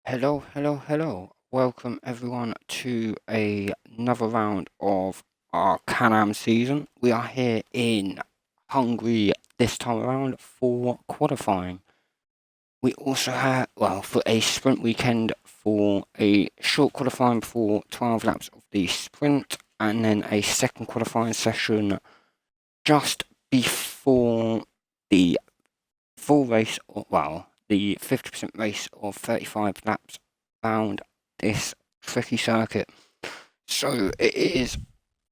Hello. Welcome everyone to another round of our Can-Am season. We are here in Hungary this time around for qualifying. We also have, for a sprint weekend for a short qualifying for 12 laps of the sprint, and then a second qualifying session just before the full race, the 50% race of 35 laps around this tricky circuit. So it is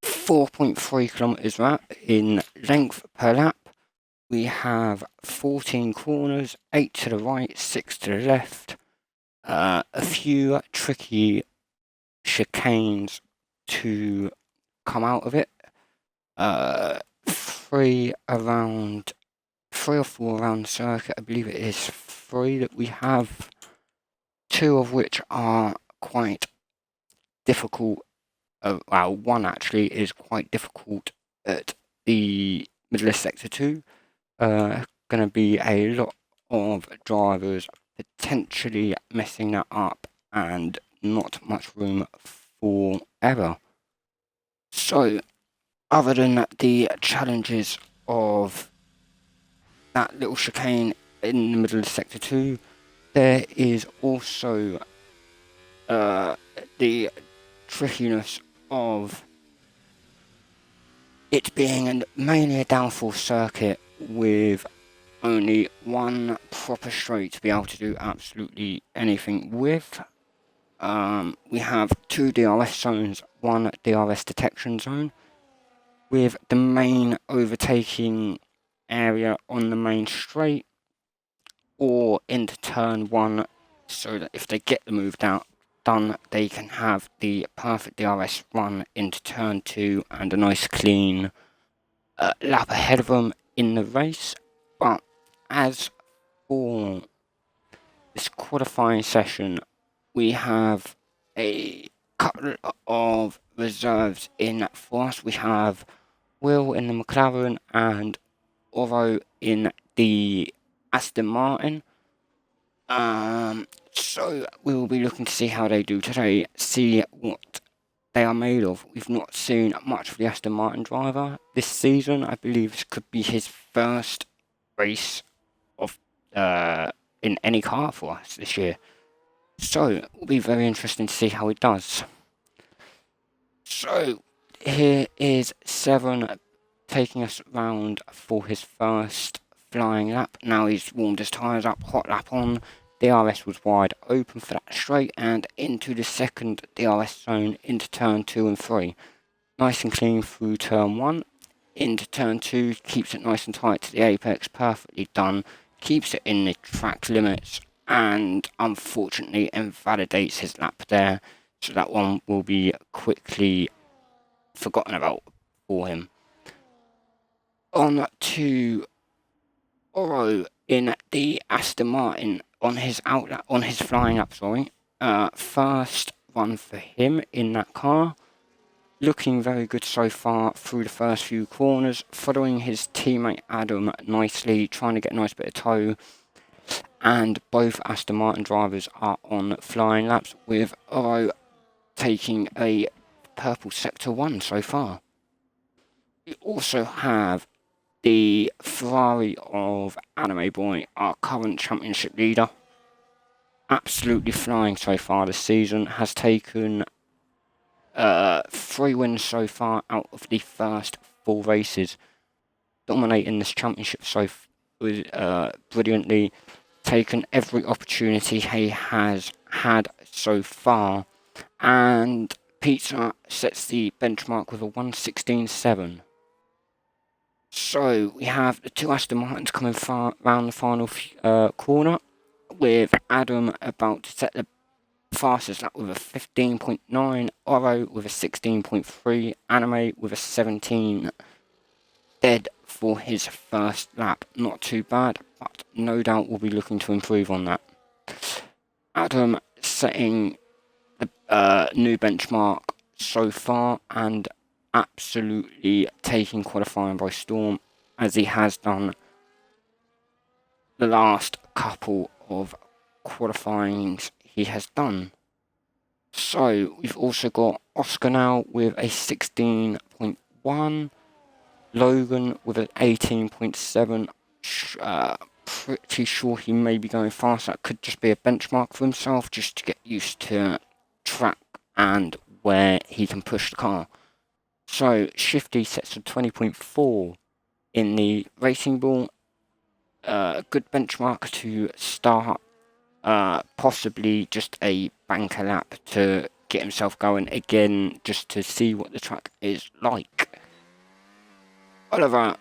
4.3 kilometers in length per lap. We have 14 corners, 8 to the right, 6 to the left. A few tricky chicanes to come out of it. Three around 3 or 4 around the circuit. I believe it is 3 that we have, 2 of which are quite difficult. One actually is quite difficult at the middle of sector 2. Going to be a lot of drivers potentially messing that up and not much room for error. So, other than the challenges of that little chicane in the middle of sector 2, there is also the trickiness of it being mainly a downforce circuit with only one proper straight to be able to do absolutely anything with. We have 2 DRS zones, 1 DRS detection zone, with the main overtaking area on the main straight or into turn 1, so that if they get the move done, they can have the perfect DRS run into turn 2 and a nice clean lap ahead of them in the race. But as for this qualifying session, we have a couple of reserves in for us. We have Will in the McLaren and Oro in the Aston Martin. So we will be looking to see how they do today, see what they are made of. We've not seen much of the Aston Martin driver this season. I believe this could be his first race of in any car for us this year. So it will be very interesting to see how he does. So here is Seven taking us round for his first flying lap. Now he's warmed his tyres up, hot lap on. DRS was wide open for that straight and into the second DRS zone into turn 2 and 3. Nice and clean through turn 1. Into turn 2, keeps it nice and tight to the apex, perfectly done. Keeps it in the track limits and unfortunately invalidates his lap there. So that one will be quickly forgotten about for him. On to Oro in the Aston Martin on his flying lap, first run for him in that car. Looking very good so far through the first few corners, following his teammate Adam nicely, trying to get a nice bit of toe. And both Aston Martin drivers are on flying laps, with Oro taking a purple sector 1 so far. We also have the Ferrari of Anime Boy, our current championship leader. Absolutely flying so far this season, has taken 3 wins so far out of the first 4 races, dominating this championship brilliantly, taken every opportunity he has had so far, and Pizza sets the benchmark with a 1:16.7. So we have the 2 Aston Martins coming round the final corner, with Adam about to set the fastest lap with a 15.9, Oro with a 16.3, Anime with a 17. Dead for his first lap. Not too bad, but no doubt we'll be looking to improve on that. Adam setting the new benchmark so far and absolutely taking qualifying by storm, as he has done the last couple of qualifyings he has done. So we've also got Oscar now with a 16.1, Logan with an 18.7. Pretty sure he may be going fast. That could just be a benchmark for himself, just to get used to track and where he can push the car. So Shifty sets a 20.4 in the racing ball. A good benchmark to start. Possibly just a banker lap to get himself going again, just to see what the track is like. Oliver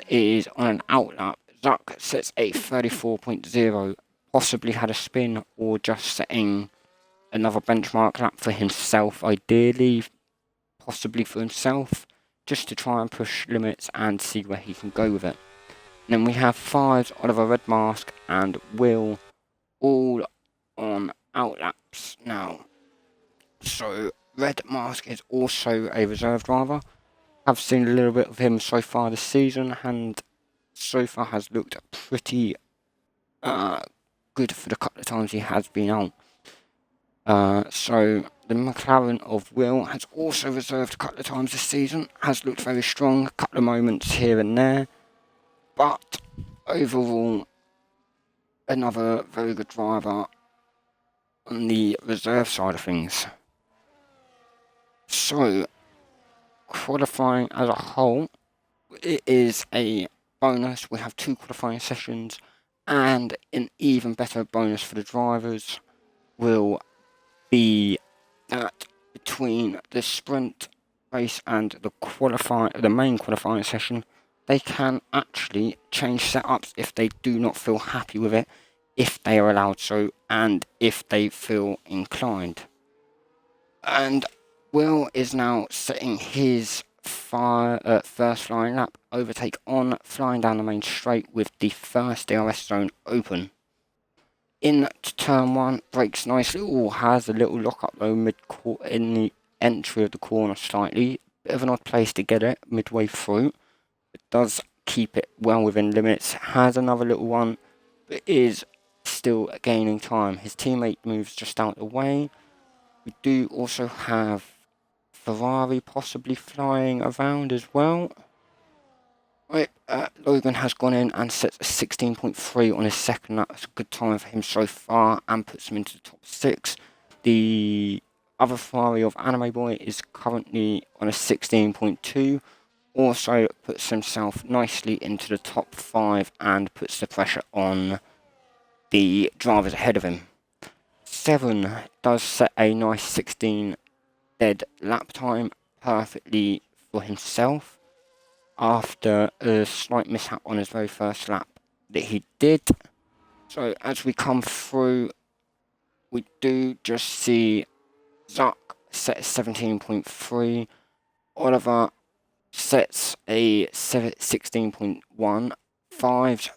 is on an outlap. Zuck sets a 34.0, possibly had a spin or just setting another benchmark lap for himself, ideally, possibly for himself, just to try and push limits and see where he can go with it. And then we have Fives, Oliver Red Mask and Will all on outlaps now. So Red Mask is also a reserve driver. I've seen a little bit of him so far this season, and so far has looked pretty good for the couple of times he has been out. So the McLaren of Will has also reserved a couple of times this season, has looked very strong, a couple of moments here and there, but overall another very good driver on the reserve side of things. So qualifying as a whole, it is a bonus. We have 2 qualifying sessions, and an even better bonus for the drivers will be that between the sprint race and the main qualifying session, they can actually change setups if they do not feel happy with it, if they are allowed so, and if they feel inclined. And Will is now setting his first flying lap overtake on, flying down the main straight with the first DRS zone open. In turn 1, brakes nicely, has a little lock up though in the entry of the corner slightly, bit of an odd place to get it midway through. It does keep it well within limits, has another little one, but is still gaining time. His teammate moves just out of the way. We do also have Ferrari possibly flying around as well. Right, Logan has gone in and sets a 16.3 on his second lap. That's a good time for him so far and puts him into the top 6. The other Ferrari of Anime Boy is currently on a 16.2. Also puts himself nicely into the top 5 and puts the pressure on the drivers ahead of him. 7 does set a nice 16 dead lap time perfectly for himself after a slight mishap on his very first lap that he did. So as we come through, we do just see Zuck set a 17.3, Oliver sets a 16.1, Fives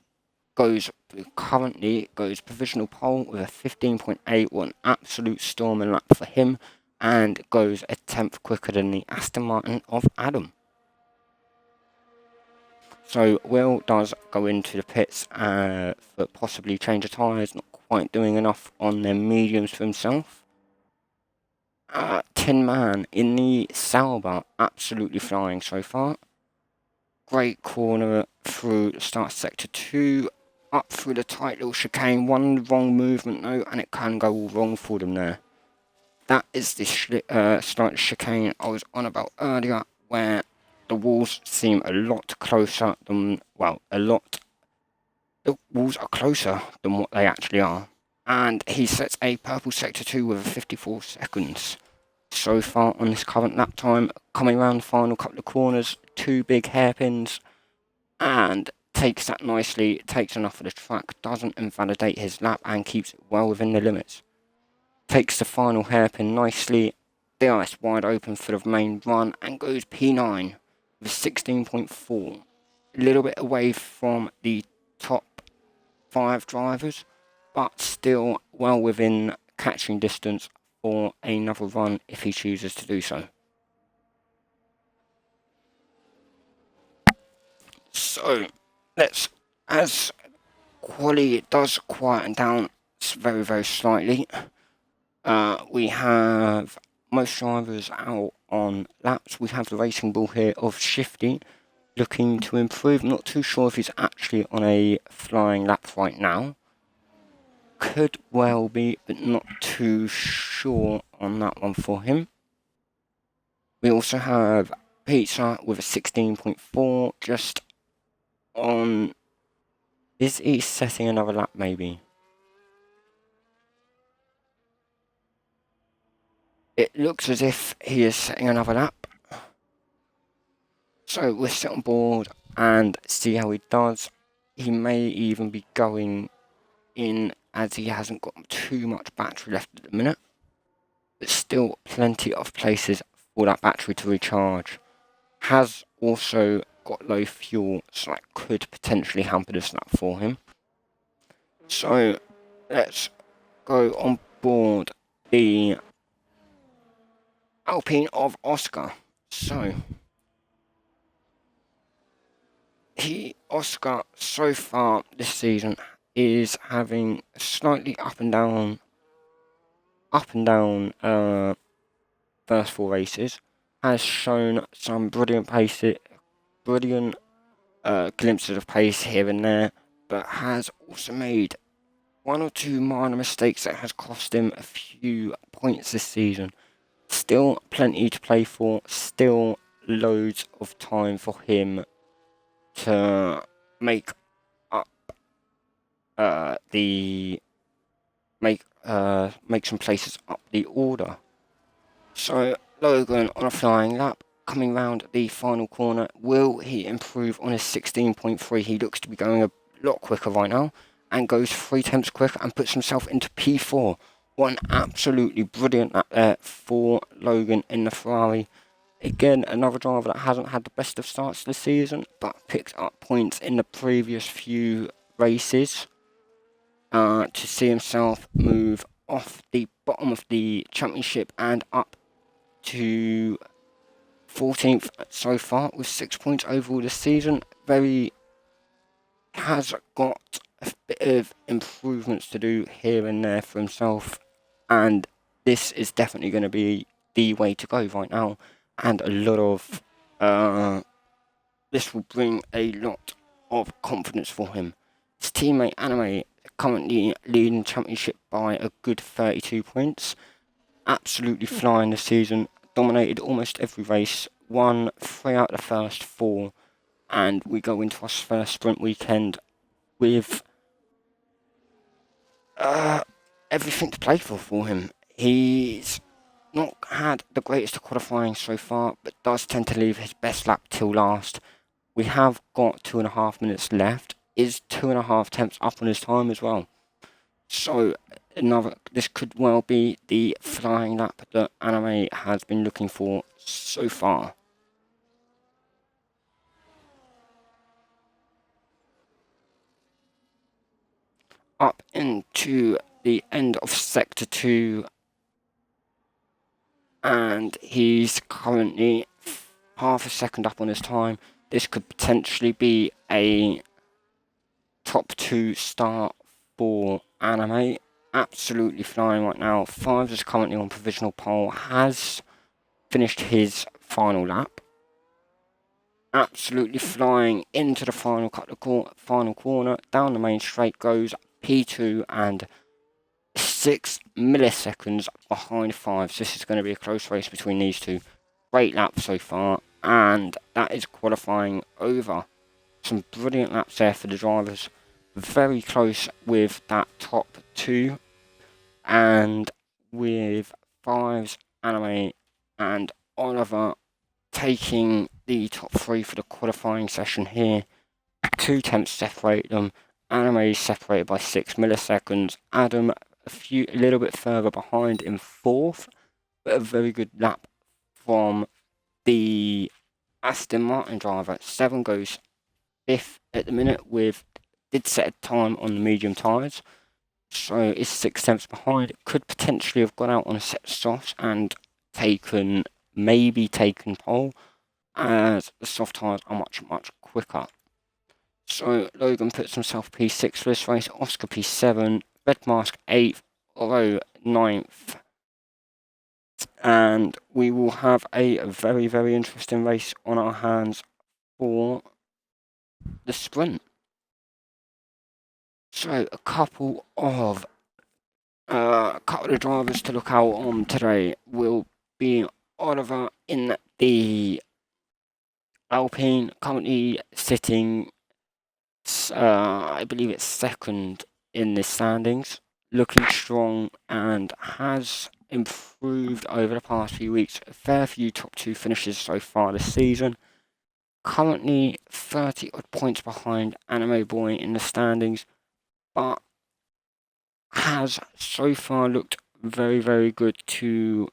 currently goes provisional pole with a 15.8, one absolute storming lap for him, and goes a 10th quicker than the Aston Martin of Adam. So Will does go into the pits for possibly change of tyres, not quite doing enough on their mediums for himself. Tin Man in the Sauber, absolutely flying so far. Great corner through the start sector 2, up through the tight little chicane. One wrong movement though, and it can go all wrong for them there. That is the slight chicane I was on about earlier, where the walls seem a lot closer than, the walls are closer than what they actually are. And he sets a purple sector 2 with 54 seconds. So far on this current lap time, coming around the final couple of corners, 2 big hairpins, and takes that nicely, takes enough of the track, doesn't invalidate his lap, and keeps it well within the limits. Takes the final hairpin nicely, DRS wide open for the main run, and goes P9 with 16.4. A little bit away from the top 5 drivers, but still well within catching distance for another run if he chooses to do so. So, as quali does quieten down very, very slightly, We have most drivers out on laps. We have the racing ball here of Shifty looking to improve. I'm not too sure if he's actually on a flying lap right now. Could well be, but not too sure on that one for him. We also have Pizza with a 16.4 just on... Is he setting another lap maybe? It looks as if he is setting another lap. So we'll sit on board and see how he does. He may even be going in as he hasn't got too much battery left at the minute. But still plenty of places for that battery to recharge. Has also got low fuel, so that could potentially hamper this lap for him. So let's go on board the Alpine of Oscar. So Oscar so far this season is having slightly up and down first four races. Has shown some brilliant glimpses of pace here and there, but has also made one or two minor mistakes that has cost him a few points this season. Still plenty to play for, still loads of time for him to make up make some places up the order. So Logan on a flying lap, coming round the final corner. Will he improve on his 16.3? He looks to be going a lot quicker right now and goes 3 tenths quicker and puts himself into P4. One absolutely brilliant lap there for Logan in the Ferrari. Again, another driver that hasn't had the best of starts this season, but picked up points in the previous few races to see himself move off the bottom of the championship and up to 14th so far with 6 points overall this season. Has got a bit of improvements to do here and there for himself, and this is definitely going to be the way to go right now. And a lot of this will bring a lot of confidence for him. His teammate Anime currently leading the championship by a good 32 points. Absolutely flying this season. Dominated almost every race. Won 3 out of the first 4. And we go into our first sprint weekend with everything to play for him. He's not had the greatest of qualifying so far, but does tend to leave his best lap till last. We have got 2.5 minutes left. Is 2.5 tenths up on his time as well. So this could well be the flying lap that Anime has been looking for so far. Up into the end of Sector 2, and he's currently half a second up on his time. This could potentially be a top 2 start for Anime. Absolutely flying right now. Fives is currently on provisional pole, has finished his final lap. Absolutely flying into the final corner. Down the main straight goes P2 and 6 milliseconds behind Fives. This is going to be a close race between these two. Great lap so far, and that is qualifying over. Some brilliant laps there for the drivers. Very close with that top 2, and with Fives, Anime and Oliver taking the top 3 for the qualifying session here. 2 tenths separate them. Anime is separated by 6 milliseconds. Adam a little bit further behind in 4th, but a very good lap from the Aston Martin driver. 7 goes 5th at the minute did set a time on the medium tyres, so is 6 tenths behind. Could potentially have gone out on a set of softs and maybe taken pole, as the soft tyres are much quicker. So Logan puts himself P6 for this race, Oscar P7, Red Mask 8th, Oro 9th, and we will have a very, very interesting race on our hands for the sprint. So a couple of drivers to look out on today will be Oliver in the Alpine, currently sitting, I believe it's second in the standings, looking strong and has improved over the past few weeks. A fair few top 2 finishes so far this season. Currently 30 odd points behind Anime Boy in the standings, but has so far looked very, very good to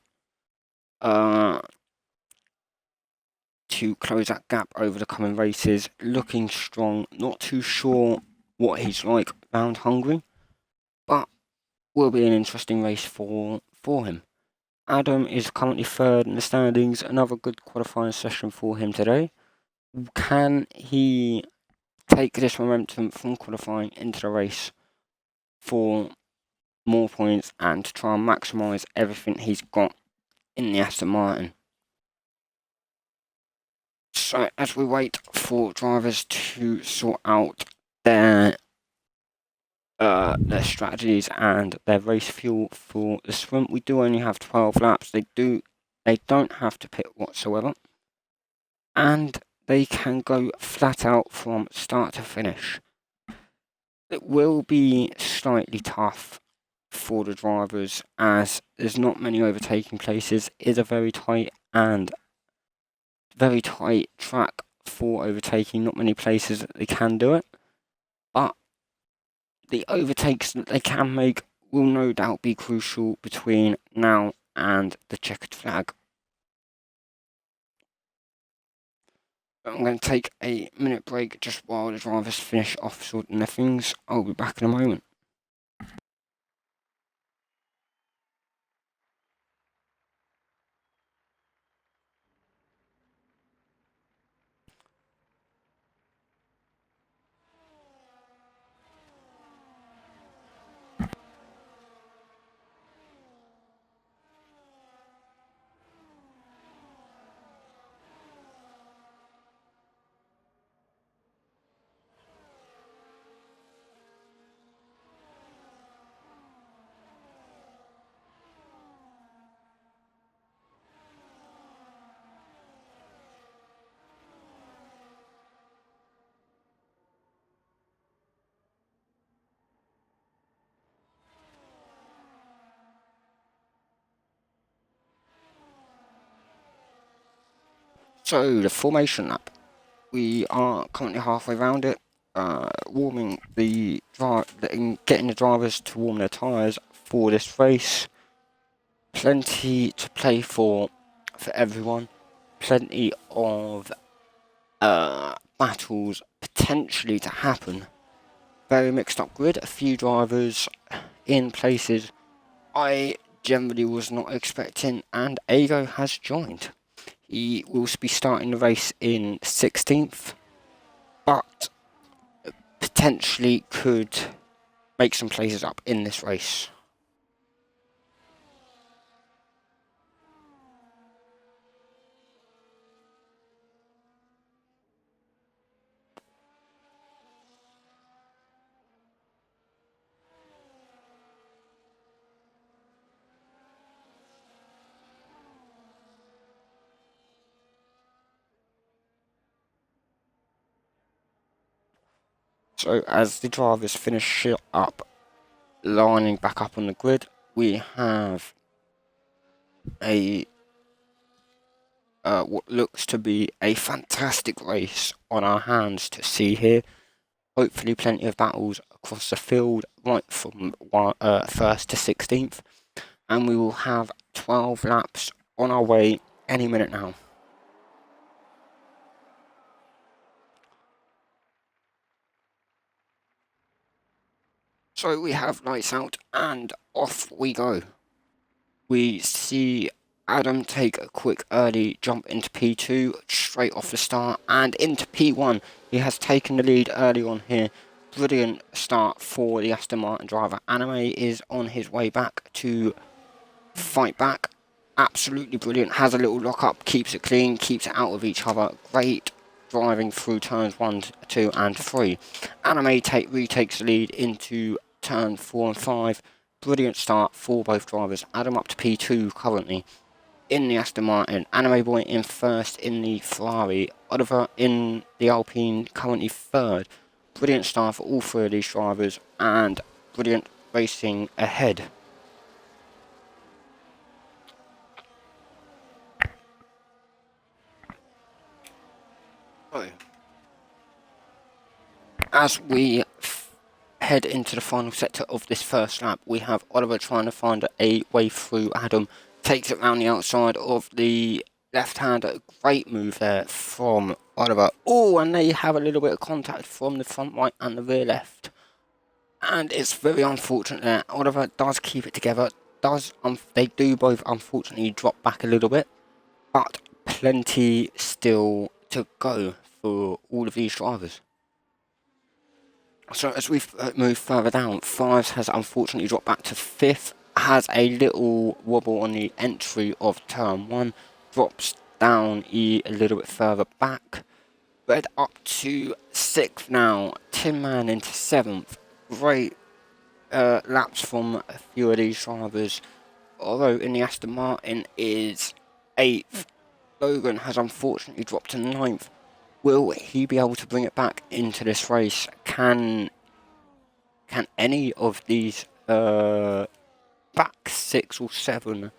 close that gap over the coming races. Looking strong, not too sure what he's like around Hungary, but will be an interesting race for him. Adam is currently third in the standings, another good qualifying session for him today. Can he take this momentum from qualifying into the race for more points and to try and maximise everything he's got in the Aston Martin? So as we wait for drivers to sort out their strategies and their race fuel for the sprint, we do only have 12 laps. They don't have to pit whatsoever, and they can go flat out from start to finish. It will be slightly tough for the drivers as there's not many overtaking places. It is a very tight track for overtaking, not many places that they can do it, but the overtakes that they can make will no doubt be crucial between now and the checkered flag. I'm going to take a minute break just while the drivers finish off sorting their things. I'll be back in a moment. So, the formation lap. We are currently halfway around it, getting the drivers to warm their tyres for this race. Plenty to play for everyone. Plenty of battles potentially to happen. Very mixed up grid. A few drivers in places I generally was not expecting, and Ego has joined. He will be starting the race in 16th, but potentially could make some places up in this race. So as the drivers finish up, lining back up on the grid, we have a what looks to be a fantastic race on our hands to see here. Hopefully plenty of battles across the field, right from 1st to 16th. And we will have 12 laps on our way any minute now. So we have lights out and off we go. We see Adam take a quick early jump into P2 straight off the start and into P1. He has taken the lead early on here. Brilliant start for the Aston Martin driver. Anime is on his way back to fight back. absolutely brilliant. Has a little lock up, keeps it clean, keeps it out of each other. Great driving through turns 1, 2 and 3. Anime retakes the lead into turn 4 and 5. Brilliant start for both drivers. Adam up to P2 currently in the Aston Martin. Anime Boy in first in the Ferrari. Oliver in the Alpine currently third. Brilliant start for all three of these drivers and brilliant racing ahead. So, as we head into the final sector of this first lap, we have Oliver trying to find a way through Adam. Takes it around the outside of the left-hander. Great move there from Oliver. Oh, and they have a little bit of contact from the front right and the rear left. And it's very unfortunate there. Oliver does keep it together. They do both unfortunately drop back a little bit. But plenty still to go for all of these drivers. So as we move further down, Fives has unfortunately dropped back to 5th. Has a little wobble on the entry of turn 1. Drops down a little bit further back. Red up to 6th now. Tin Man into 7th. Great laps from a few of these drivers. Although in the Aston Martin is 8th. Logan has unfortunately dropped to 9th. Will he be able to bring it back into this race? Can any of these back 6 or 7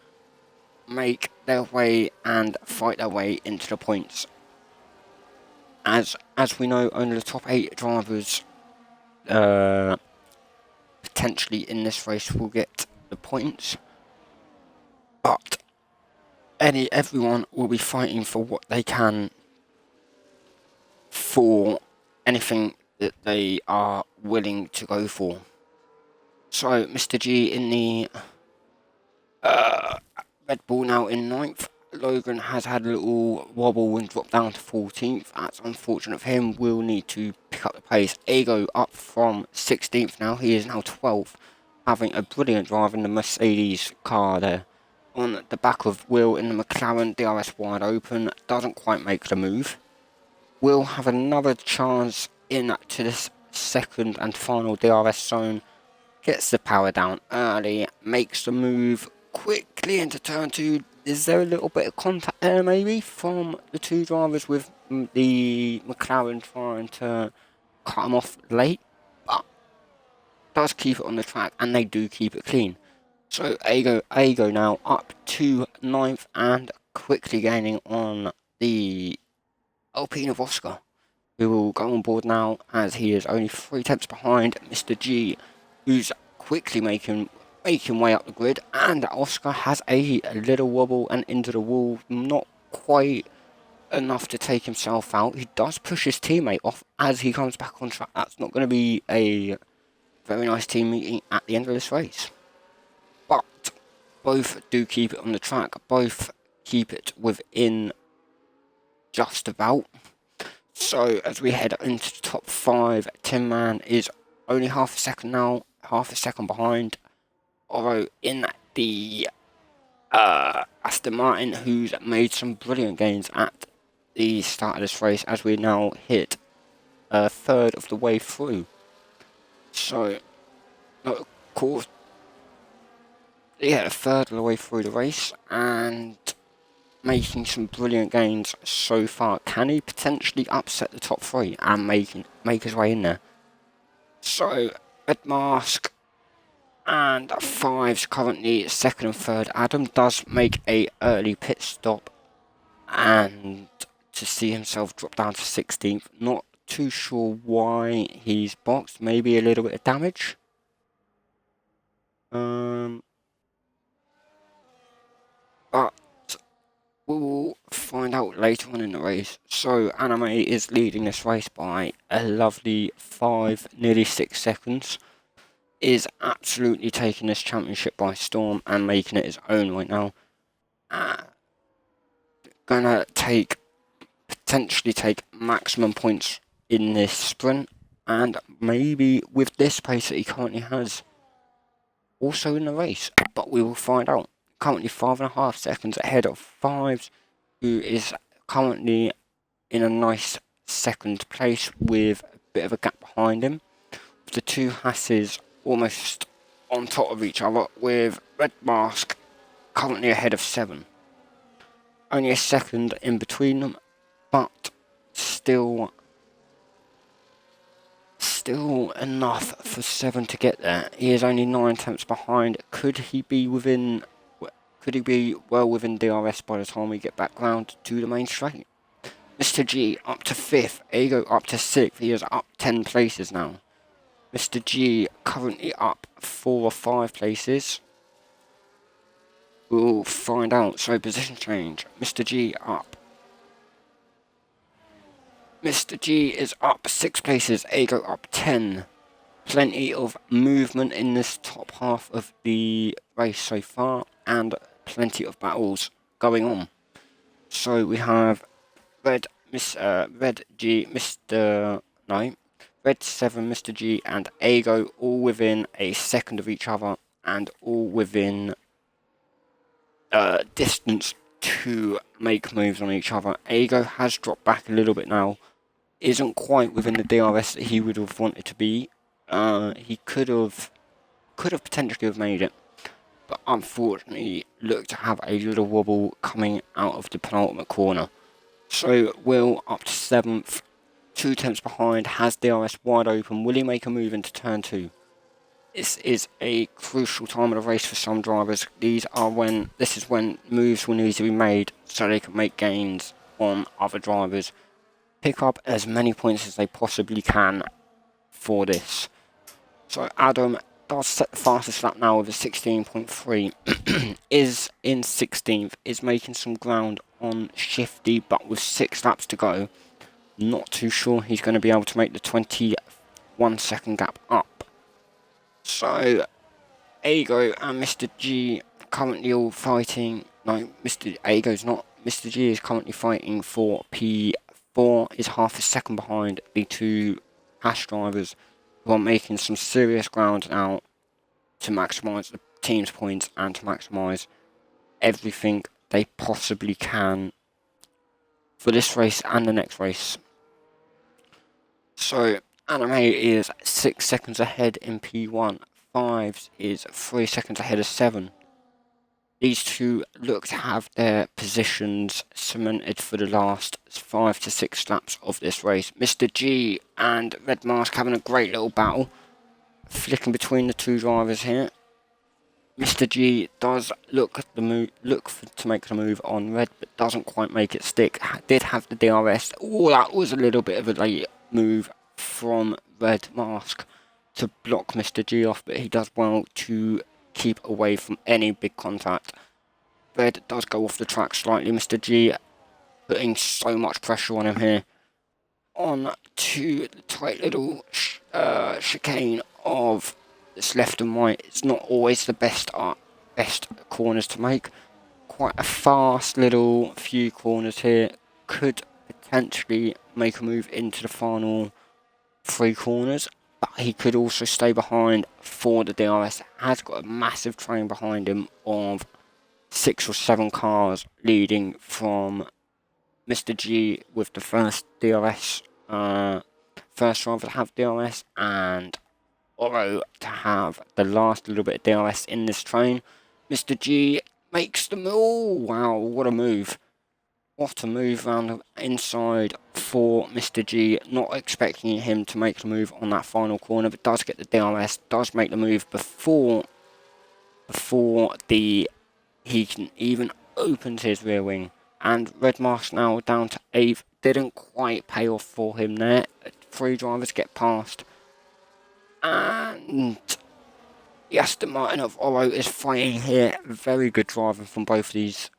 make their way and fight their way into the points? As we know, only the top 8 drivers potentially in this race will get the points, but everyone will be fighting for what they can, for anything that they are willing to go for. So Mr. G in the Red Bull now in 9th. Logan has had a little wobble and dropped down to 14th. That's unfortunate for him. Will need to pick up the pace. Ego up from 16th now. He is now 12th, having a brilliant drive in the Mercedes car there. On the back of Will in the McLaren, DRS wide open. Doesn't quite make the move. Will have another chance in to this second and final DRS zone. Gets the power down early. Makes the move quickly into turn 2. Is there a little bit of contact there maybe from the two drivers, with the McLaren trying to cut him off late? But does keep it on the track, and they do keep it clean. So Ego now up to 9th and quickly gaining on the Alpine of Oscar, who will go on board now as he is only 3 tenths behind Mr. G, who's quickly making way up the grid, and Oscar has a little wobble and into the wall, not quite enough to take himself out. He does push his teammate off as he comes back on track. That's not going to be a very nice team meeting at the end of this race. But both do keep it on the track, both keep it within just about. So as we head into the top 5, Tin Man is only half a second now, half a second behind. Although in the Aston Martin, who's made some brilliant gains at the start of this race, as we now hit a third of the way through. So, of course, yeah, a third of the way through the race and making some brilliant gains so far. Can he potentially upset the top 3 and make his way in there? So, Red Mask and Fives currently 2nd and 3rd. Adam does make a early pit stop and to see himself drop down to 16th. Not too sure why he's boxed. Maybe a little bit of damage. But we'll find out later on in the race. So Anime is leading this race by a lovely 5, nearly 6 seconds. Is absolutely taking this championship by storm and making it his own right now. Gonna potentially take maximum points in this sprint, and maybe with this pace that he currently has, also in the race. But we will find out. currently 5.5 seconds ahead of Fives, who is currently in a nice second place with a bit of a gap behind him. The two Hasses almost on top of each other, with Red Mask currently ahead of 7. Only a second in between them, but still enough for 7 to get there. He is only 9 tenths behind. Could he be well within DRS by the time we get back round to the main straight? Mr. G up to 5th, Ego up to 6th. He is up 10 places now. Mr. G currently up 4 or 5 places. We'll find out. So position change. Mr. G up. Mr. G is up 6 places, Ego up 10. Plenty of movement in this top half of the race so far, and plenty of battles going on. So we have Red 7, Mr. G, and Ego all within a second of each other, and all within distance to make moves on each other. Ego has dropped back a little bit now. Isn't quite within the DRS that he would have wanted to be. He could have potentially made it, but unfortunately looked to have a little wobble coming out of the penultimate corner. So Will up to 7th, 2 tenths behind, has DRS wide open. Will he make a move into turn 2? This is a crucial time of the race for some drivers. This is when moves will need to be made so they can make gains on other drivers. Pick up as many points as they possibly can for this. So Adam does set the fastest lap now with a 16.3. Is in 16th, is making some ground on Shifty, but with 6 laps to go, not too sure he's going to be able to make the 21 second gap up. So Ego and Mr. G currently all fighting. No, Ego's not. Mr. G is currently fighting for P4. Is half a second behind the two Hash drivers, who are making some serious ground now to maximise the team's points and to maximise everything they possibly can for this race and the next race. So Anime is 6 seconds ahead in P1. Fives is 3 seconds ahead of 7. These two look to have their positions cemented for the last 5 to 6 laps of this race. Mr. G and Red Mask having a great little battle, flicking between the two drivers here. Mr. G does look to make the move on Red, but doesn't quite make it stick. Did have the DRS. Oh, that was a little bit of a late move from Red Mask to block Mr. G off, but he does well to keep away from any big contact. Red does go off the track slightly. Mr. G putting so much pressure on him here. On to the tight little chicane of this left and right. It's not always the best corners to make. Quite a fast little few corners here. Could potentially make a move into the final 3 corners, but he could also stay behind for the DRS. Has got a massive train behind him of 6 or 7 cars leading from Mr. G with the first DRS, first driver to have DRS, and Oro to have the last little bit of DRS in this train. Mr. G makes the move. Oh, wow, what a move. What a move around the inside for Mr. G. Not expecting him to make the move on that final corner, but does get the DRS, does make the move before he can even open his rear wing. And Red Mask now down to 8th. Didn't quite pay off for him there. 3 drivers get past. And the Aston Martin of Oro is fighting here. Very good driving from both these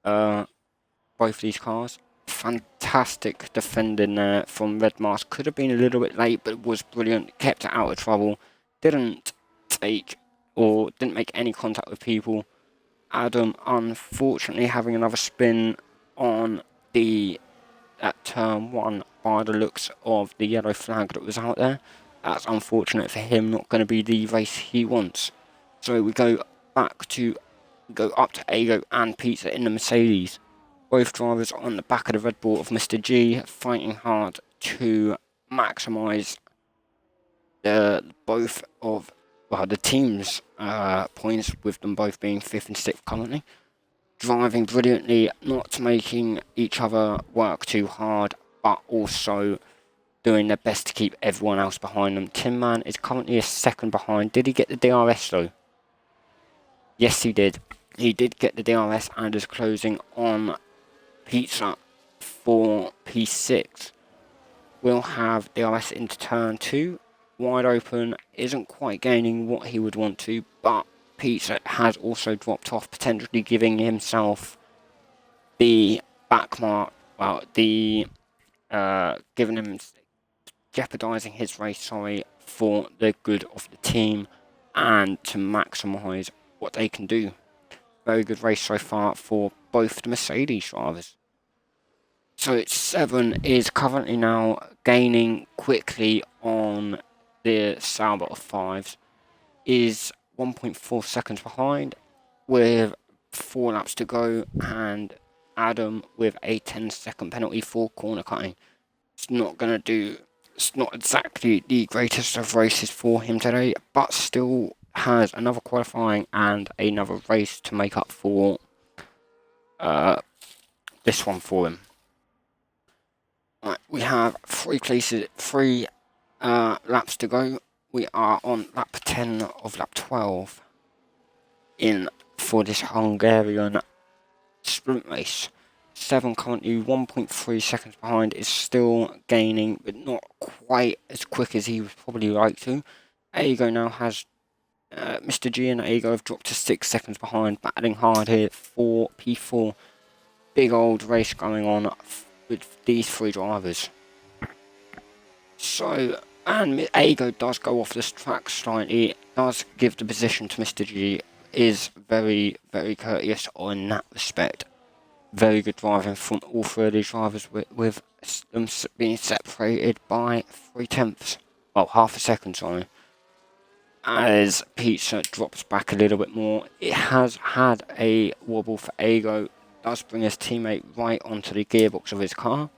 cars. Fantastic defending there from Red Mask. Could have been a little bit late, but was brilliant. Kept it out of trouble. Didn't make any contact with people. Adam, unfortunately, having another spin on at turn 1 by the looks of the yellow flag that was out there. That's unfortunate for him. Not going to be the race he wants. So we go back to go up to Ego and Pizza in the Mercedes. Both drivers on the back of the Red Bull of Mr. G, fighting hard to maximise the team's points, with them both being 5th and 6th currently. Driving brilliantly, not making each other work too hard, but also doing their best to keep everyone else behind them. Tin Man is currently a second behind. Did he get the DRS though? Yes, he did. He did get the DRS and is closing on Pizza for P6. We'll have DRS into turn 2. Wide open, isn't quite gaining what he would want to, but Pizza has also dropped off, potentially giving himself the back mark. Well, jeopardising his race, for the good of the team and to maximise what they can do. Very good race so far for both the Mercedes drivers. So 7 is currently now gaining quickly on the Sauber of 5s, is 1.4 seconds behind with 4 laps to go, and Adam with a 10-second penalty for corner cutting. It's not exactly the greatest of races for him today, but still has another qualifying and another race to make up for this one for him. Right, we have 3 laps to go. We are on lap 10 of lap 12 in for this Hungarian sprint race. 7 currently 1.3 seconds behind, is still gaining, but not quite as quick as he would probably like to. Ego now has Mr. G and Ego have dropped to 6 seconds behind, battling hard here for P4. Big old race going on with these 3 drivers. So, and Ego does go off this track slightly, does give the position to Mr. G, is very, very courteous in that respect. Very good driving from all 3 of these drivers, with them being separated by 0.3. Well, half a second, sorry. As Pizza drops back a little bit more, it has had a wobble for Ego, does bring his teammate right onto the gearbox of his car.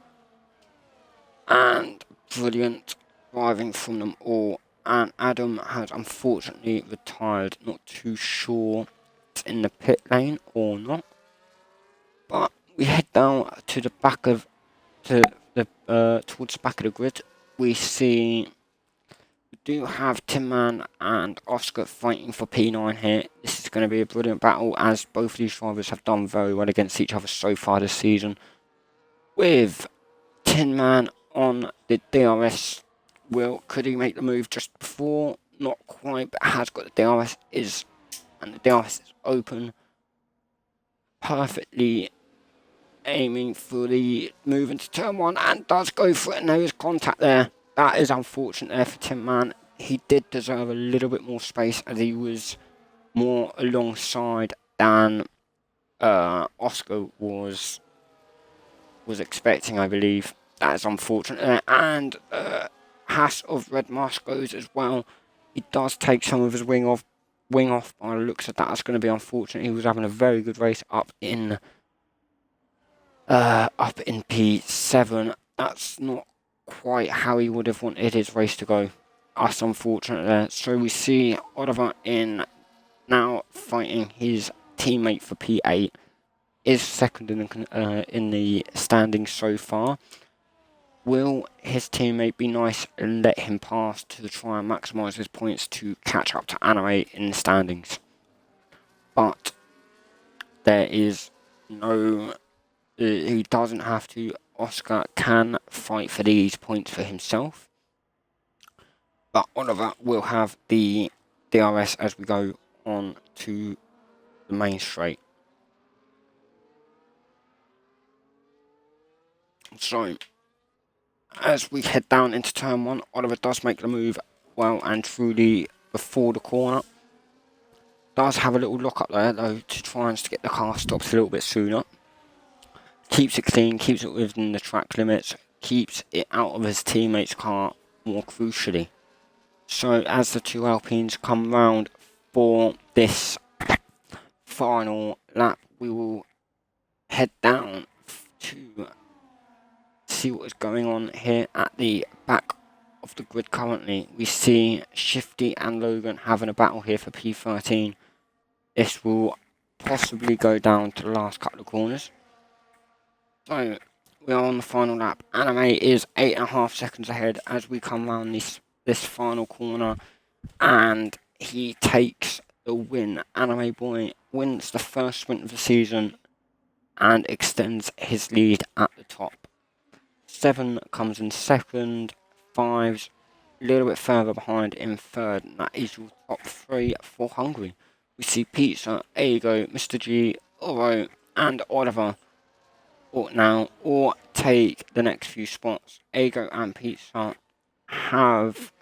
And brilliant driving from them all. And Adam has unfortunately retired, not too sure if it's in the pit lane or not. But we head down to the back of towards the back of the grid. We do have Tin Man and Oscar fighting for P9 here. This is going to be a brilliant battle, as both of these drivers have done very well against each other so far this season. With Tin Man on the DRS, could he make the move just before? Not quite, but has got the DRS, and the DRS is open. Perfectly aiming for the move into turn 1, and does go for it, and there is contact there. That is unfortunate there for Tin Man. He did deserve a little bit more space, as he was more alongside than Oscar was expecting, I believe. That is unfortunate there. And Haas of Red Mask goes as well. He does take some of his wing off by the looks of that. That's going to be unfortunate. He was having a very good race up in P7. That's not quite how he would have wanted his race to go. That's unfortunate there. So we see Oliver in now fighting his teammate for P8. Is second in the standings so far. Will his teammate be nice and let him pass to try and maximise his points to catch up to Anime in the standings? But there is no... he doesn't have to. Oscar can fight for these points for himself. But Oliver will have the DRS as we go on to the main straight. So, as we head down into turn 1, Oliver does make the move well and truly before the corner. Does have a little lock up there though to try and get the car stopped a little bit sooner. Keeps it clean, keeps it within the track limits, keeps it out of his teammate's car more crucially. So as the 2 Alpines come round for this final lap, we will head down to see what is going on here at the back of the grid. Currently, we see Shifty and Logan having a battle here for P13. This will possibly go down to the last couple of corners. So, we are on the final lap. Anime is 8.5 seconds ahead as we come round this final corner, and he takes the win. Anime Boy wins the first sprint of the season and extends his lead at the top. 7 comes in second, 5's a little bit further behind in third, and that is your top 3 for Hungary. We see Pizza, Ego, Mr. G, Oro, and Oliver now or take the next few spots. Ego and Pizza have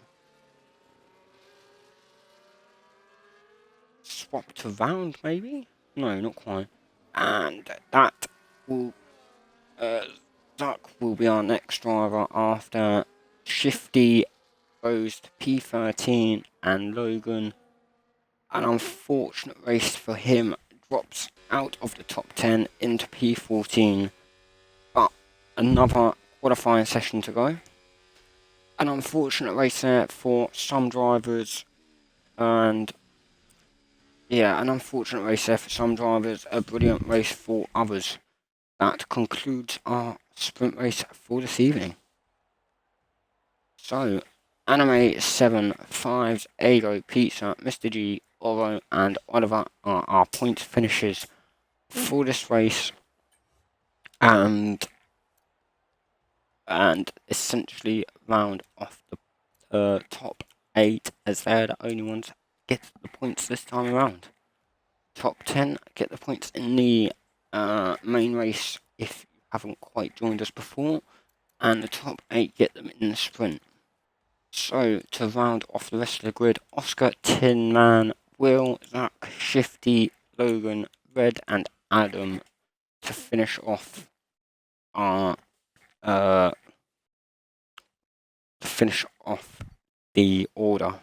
swapped around, maybe? No, not quite. And that will Duck will be our next driver after Shifty goes to P13 and Logan, an unfortunate race for him, drops out of the top 10 into P14. But another qualifying session to go. An unfortunate race there for some drivers, and yeah, an unfortunate race there for some drivers, a brilliant race for others. That concludes our sprint race for this evening. So, Anime 7, 5's, Ego, Pizza, Mr. G, Oro, and Oliver are our point finishers for this race, and essentially round off the top 8 as they're the only ones that get the points this time around. Top 10 get the points in the main race if you haven't quite joined us before, and the top 8 get them in the sprint. So, to round off the rest of the grid, Oscar, Tin Man, Will, Zach, Shifty, Logan, Red, and Adam to finish off our the order.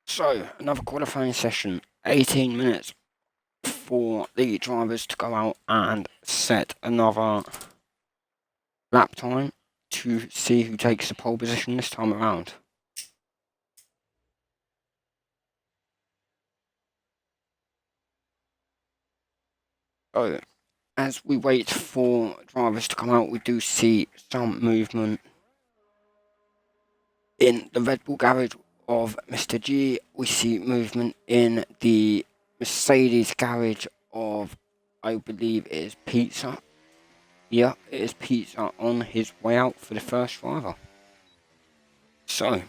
So, another qualifying session, 18 minutes for the drivers to go out and set another lap time to see who takes the pole position this time around. So, as we wait for drivers to come out, we do see some movement in the Red Bull garage of Mr. G. We see movement in the Mercedes garage of, I believe it is Pizza. Yeah, it is Pizza on his way out for the first driver. So,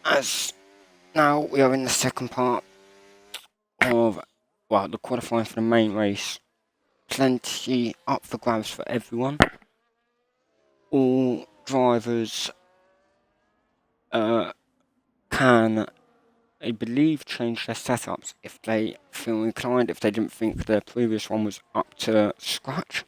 as now we are in the second part of, well, the qualifying for the main race. Plenty up for grabs for everyone. All drivers can, I believe, change their setups if they feel inclined, if they didn't think their previous one was up to scratch.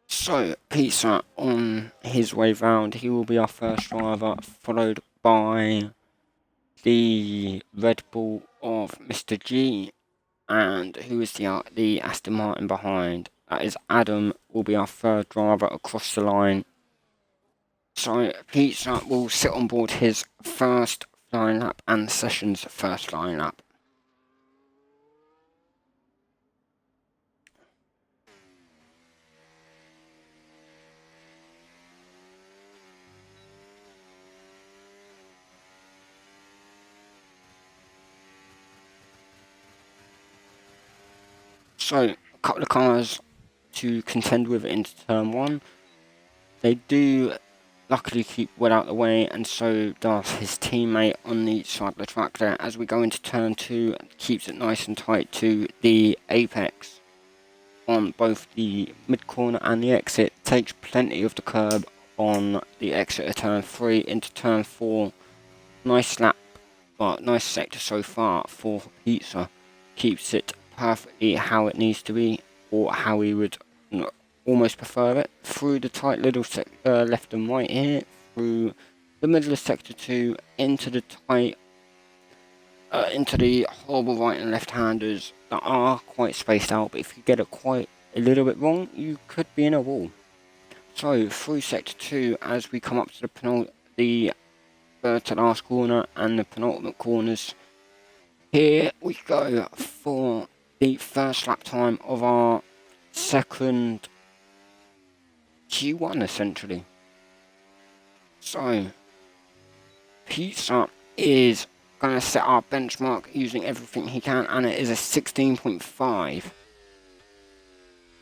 So, Pizza on his way round, he will be our first driver, followed by the Red Bull of Mr. G, and who is the Aston Martin behind? That is Adam, will be our third driver across the line. So, Pizza will sit on board his first flying lap and the session's first flying lap. So, a couple of cars to contend with into turn 1. They do luckily keep well out of the way, and so does his teammate on the side of the track there. As we go into turn 2, keeps it nice and tight to the apex on both the mid corner and the exit, takes plenty of the curb on the exit of turn 3 into turn 4. Nice lap, but nice sector so far for Pizza. Keeps it perfectly how it needs to be, or how we would almost prefer it. Through the tight little left and right here, through the middle of sector 2, into the tight, into the horrible right and left handers that are quite spaced out, but if you get it quite a little bit wrong, you could be in a wall. So through sector 2, as we come up to the third to last corner and the penultimate corners, here we go for the first lap time of our second Q1 essentially. So Pizza is going to set our benchmark using everything he can, and it is a 16.5.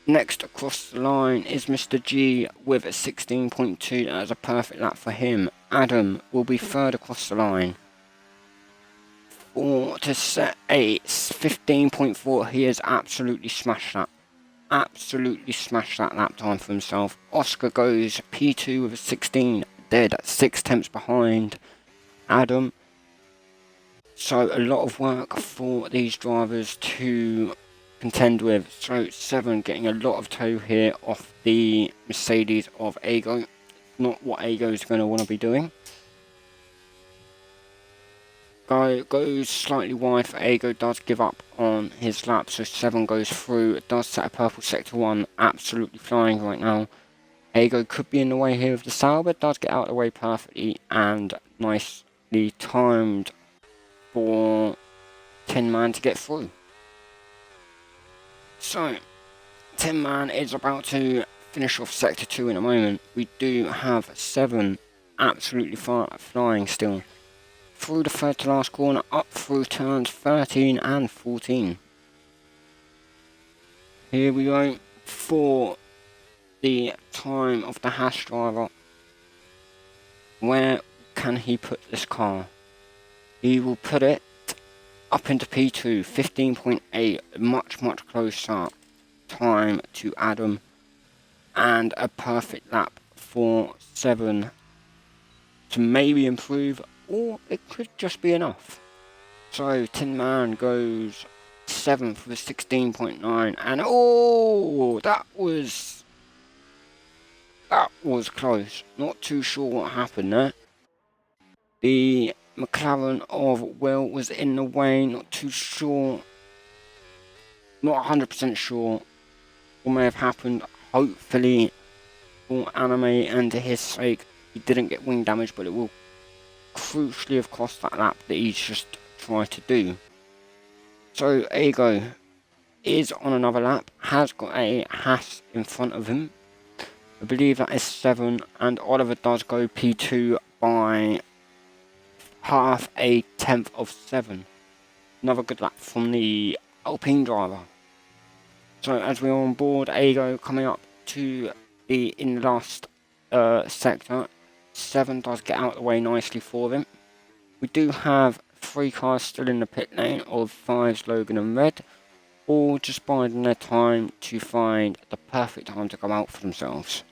Next across the line is Mr. G with a 16.2. That is a perfect lap for him. Adam will be third across the line. To set a 15.4, he has absolutely smashed that. Absolutely smashed that lap time for himself. Oscar goes P2 with a 16, dead at 6 tenths behind Adam. So a lot of work for these drivers to contend with. So 7 getting a lot of tow here off the Mercedes of Ago. Not what Ago is going to want to be doing. Guy goes slightly wide for Ago, does give up on his lap, so 7 goes through. It does set a purple sector 1, absolutely flying right now. Ago could be in the way here with the sail, but does get out of the way perfectly and nicely timed for Tin Man to get through. So, Tin Man is about to finish off sector 2 in a moment. We do have 7 absolutely flying still. Through the third to last corner, up through turns 13 and 14. Here we go for the time of the Haas driver. Where can he put this car? He will put it up into P2, 15.8, much closer time to Adam, and a perfect lap for 7 to maybe improve, or it could just be enough. So Tin Man goes 7th with 16.9, and oh, that was close. Not too sure what happened there. The McLaren of Will was in the way, not too sure, not 100% sure what may have happened. Hopefully for Anime and to his sake he didn't get wing damage, but it will crucially have cost that lap that he's just tried to do. So Ago is on another lap, has got a Haas in front of him. I believe that is 7, and Oliver does go P2 by half a tenth of 7. Another good lap from the Alpine driver. So as we're on board, Ago coming up to the in the last sector. 7 does get out of the way nicely for him. We do have 3 cars still in the pit lane of 5's Logan and Red, all just biding their time to find the perfect time to come out for themselves.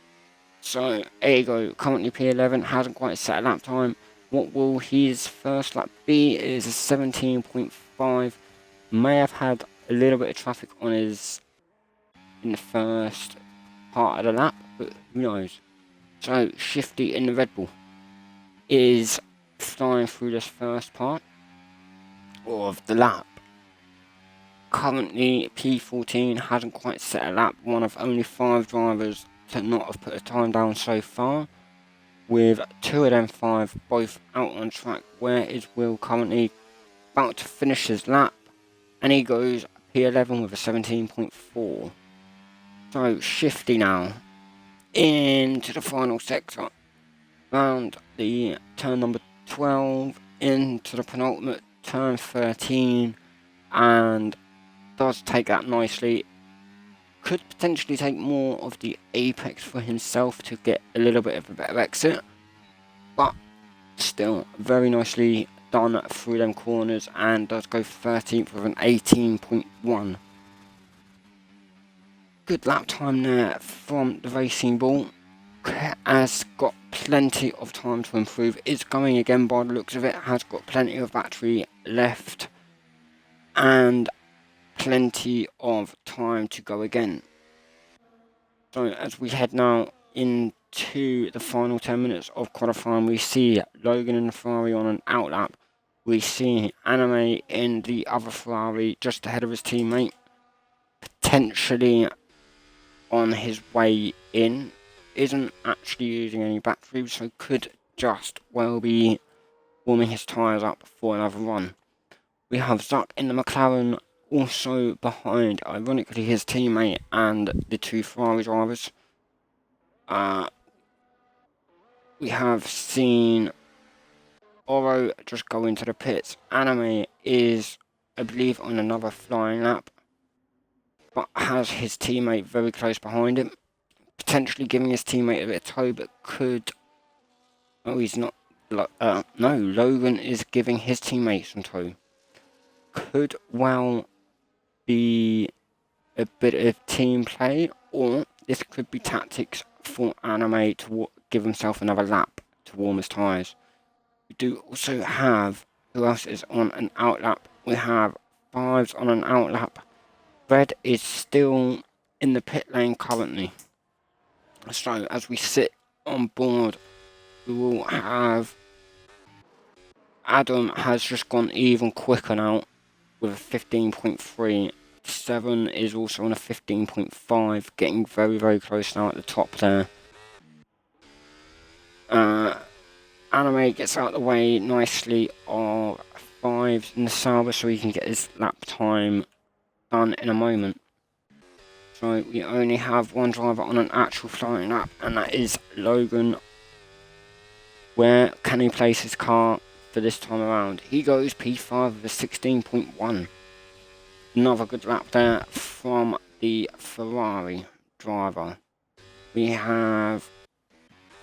So Ago currently P11, hasn't quite set a lap time. What will his first lap be? It is a 17.5. May have had a little bit of traffic on his in the first part of the lap, but who knows. So Shifty in the Red Bull is flying through this first part of the lap. Currently P14, hasn't quite set a lap, one of only 5 drivers to not have put a time down so far, with 2 of them 5 both out on track. Where is Will currently? About to finish his lap, and he goes P11 with a 17.4. So Shifty now into the final sector, round the turn number 12 into the penultimate turn 13, and does take that nicely. Could potentially take more of the apex for himself to get a little bit of a better exit, but still very nicely done through them corners, and does go 13th with an 18.1. Good lap time there from the Racing Bull. Has got plenty of time to improve. Is going again by the looks of it. Has got plenty of battery left. And plenty of time to go again. So as we head now into the final 10 minutes of qualifying, we see Logan and the Ferrari on an outlap. We see Anime in the other Ferrari just ahead of his teammate, potentially on his way in. Isn't actually using any batteries, so could just well be warming his tyres up for another run. We have Zuck in the McLaren, also behind, ironically, his teammate and the two Ferrari drivers. We have seen Oro just go into the pits. Anime is, I believe, on another flying lap, but has his teammate very close behind him, potentially giving his teammate a bit of tow, but could... Oh, he's not... no, Logan is giving his teammate some tow. Could well be a bit of team play, or this could be tactics for Anime to give himself another lap to warm his tyres. We do also have, who else is on an outlap? We have Fives on an outlap. Red is still in the pit lane currently. So as we sit on board, we will have Adam has just gone even quicker now with a 15.3. 7 is also on a 15.5, getting very, very close now at the top there. Anime gets out of the way nicely of Fives in the Sauber, so he can get his lap time done in a moment. So we only have one driver on an actual flying lap, and that is Logan. Where can he place his car for this time around? He goes P5 with a 16.1. Another good lap there from the Ferrari driver. We have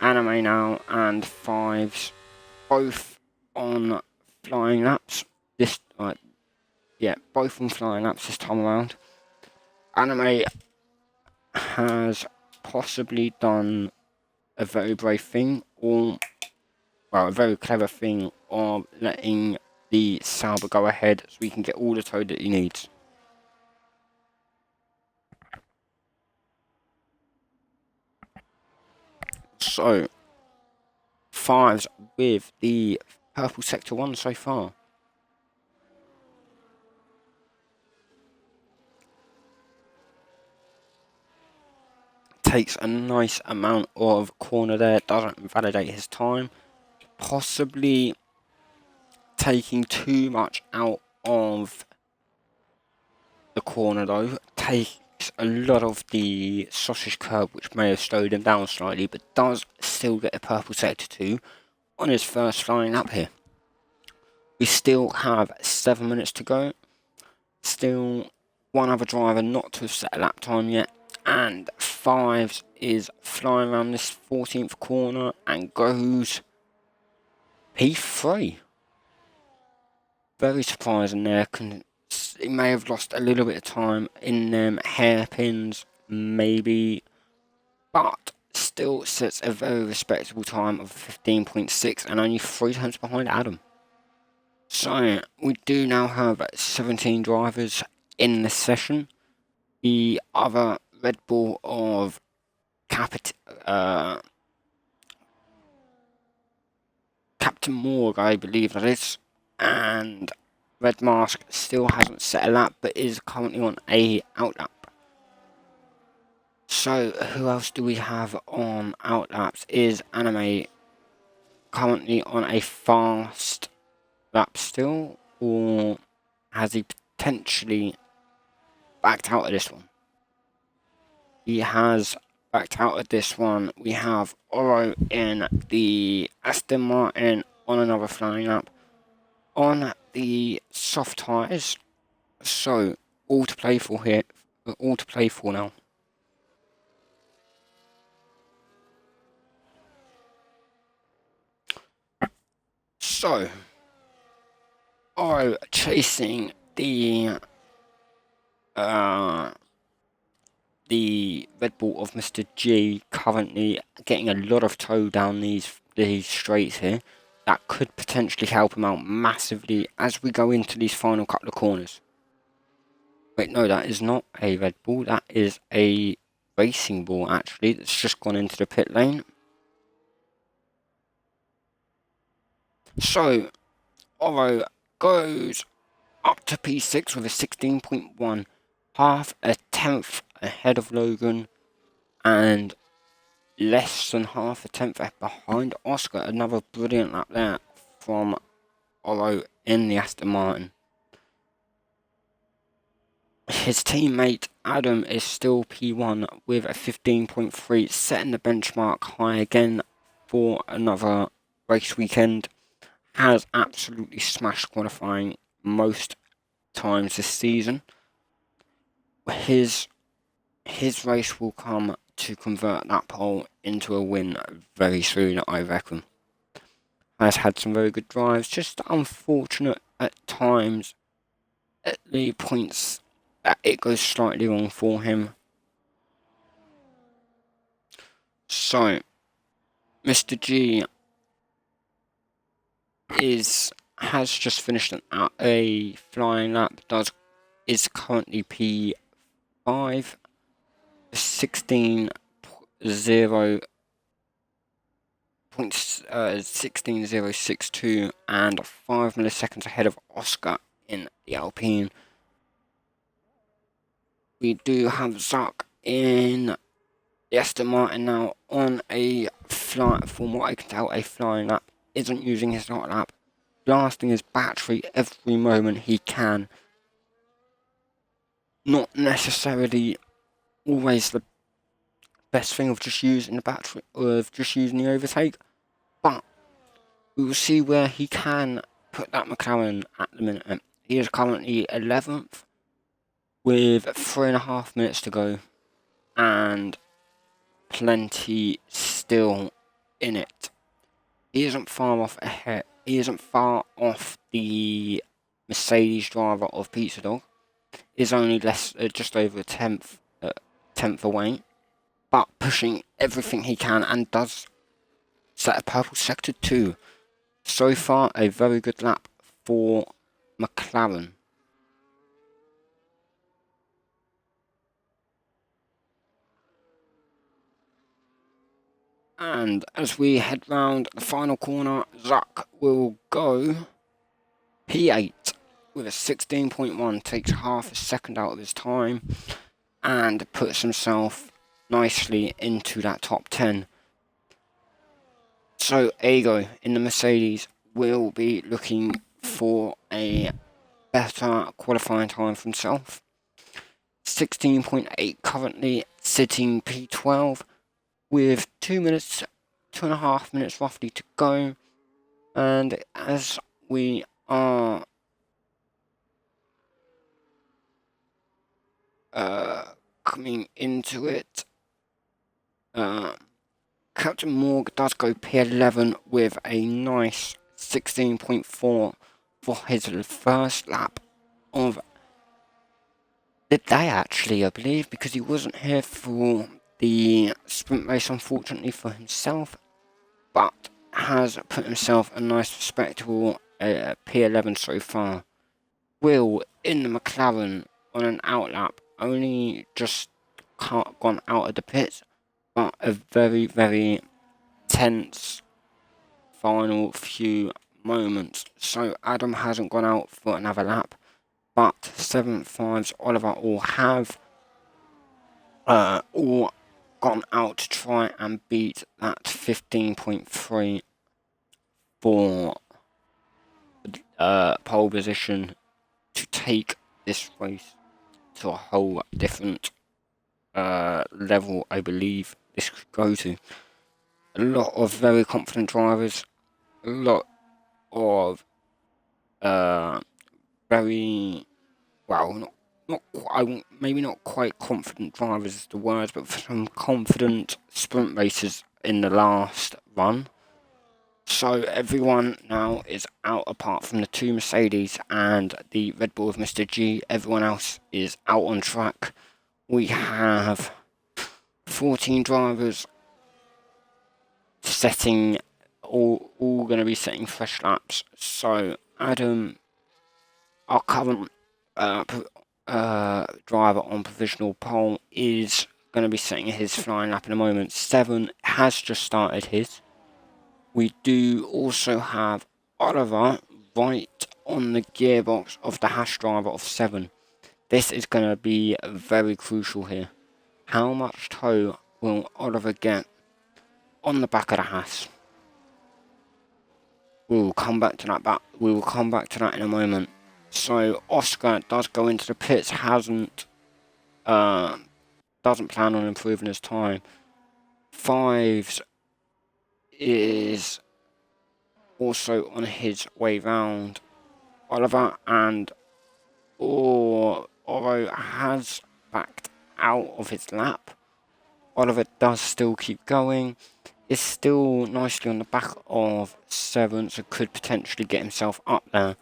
Anime now and Fives, both on flying laps. Both on flying laps this time around. Anime has possibly done a very brave thing, or a very clever thing of letting the Sauber go ahead so he can get all the tow that he needs. So, Fives with the purple sector 1 so far. Takes a nice amount of corner there, doesn't invalidate his time. Possibly taking too much out of the corner though. Takes a lot of the sausage curb, which may have slowed him down slightly, but does still get a purple sector 2 on his first flying lap here. We still have 7 minutes to go. Still one other driver not to have set a lap time yet. And Fives is flying around this 14th corner and goes P3. Very surprising there. He may have lost a little bit of time in them hairpins, maybe, but still sets a very respectable time of 15.6 and only 3 times behind Adam. So we do now have 17 drivers in this session. The other Red Bull of Captain Morg, I believe that is, and Red Mask still hasn't set a lap, but is currently on a outlap. So who else do we have on outlaps? Is Anime currently on a fast lap still, or has he potentially backed out of this one? He has backed out of this one. We have Oro in the Aston Martin on another flying lap on the soft tyres. So all to play for here. All to play for now. So Oro chasing the the Red Bull of Mr. G currently getting a lot of toe down these straights here. That could potentially help him out massively as we go into these final couple of corners. Wait, no, that is not a Red Bull. That is a racing ball, actually, that's just gone into the pit lane. So, Oro goes up to P6 with a 16.1, half a tenth ahead of Logan, and less than half a tenth behind Oscar. Another brilliant lap there from Oro in the Aston Martin. His teammate Adam is still P1 with a 15.3, setting the benchmark high again for another race weekend. Has absolutely smashed qualifying most times this season. His race will come to convert that pole into a win very soon, I reckon. Has had some very good drives, just unfortunate at times at the points that it goes slightly wrong for him. So, Mr. G has just finished a flying lap, is currently P5, 16.062 and 5 milliseconds ahead of Oscar in the Alpine. We do have Zuck in the Aston Martin now on a from what I can tell, a flying lap. Isn't using his hot lap, blasting his battery every moment he can. Not necessarily always the best thing of just using the battery, or of just using the overtake, but we will see where he can put that McLaren at the minute. He is currently 11th with 3.5 minutes to go and plenty still in it. He isn't far off ahead. He isn't far off the Mercedes driver of Pizza Dog. Is only just over a tenth away, but pushing everything he can and does set a purple sector 2. So far, a very good lap for McLaren. And as we head round the final corner, Zuck will go P8 with a 16.1, takes half a second out of his time and puts himself nicely into that top 10. So Ego in the Mercedes will be looking for a better qualifying time for himself. 16.8 currently sitting P12 with 2.5 minutes roughly to go. And as we are coming into it, Captain Morg does go P11 with a nice 16.4 for his first lap of the day, actually, I believe, because he wasn't here for the sprint race, unfortunately, for himself, but has put himself a nice, respectable P11 so far. Will in the McLaren on an outlap, only just gone out of the pits, but a very, very tense final few moments. So Adam hasn't gone out for another lap, but 7.5's Oliver all have all gone out to try and beat that 15.3 for pole position to take this race to a whole different level, I believe this could go to. A lot of very confident drivers, a lot of very, well, maybe not quite confident drivers is the word, but some confident sprint racers in the last run. So everyone now is out apart from the two Mercedes and the Red Bull of Mr. G. Everyone else is out on track we have 14 drivers setting, all going to be setting fresh laps. So Adam, our current driver on provisional pole, is going to be setting his flying lap in a moment. 7 has just started his. We do also have Oliver right on the gearbox of the Haas driver of 7. This is going to be very crucial here. How much tow will Oliver get on the back of the Haas? We will come back to that. We will come back to that in a moment. So Oscar does go into the pits. Doesn't plan on improving his time. 5s is also on his way round Oliver, and Oro has backed out of his lap. Oliver does still keep going. Is still nicely on the back of 7, so could potentially get himself up there.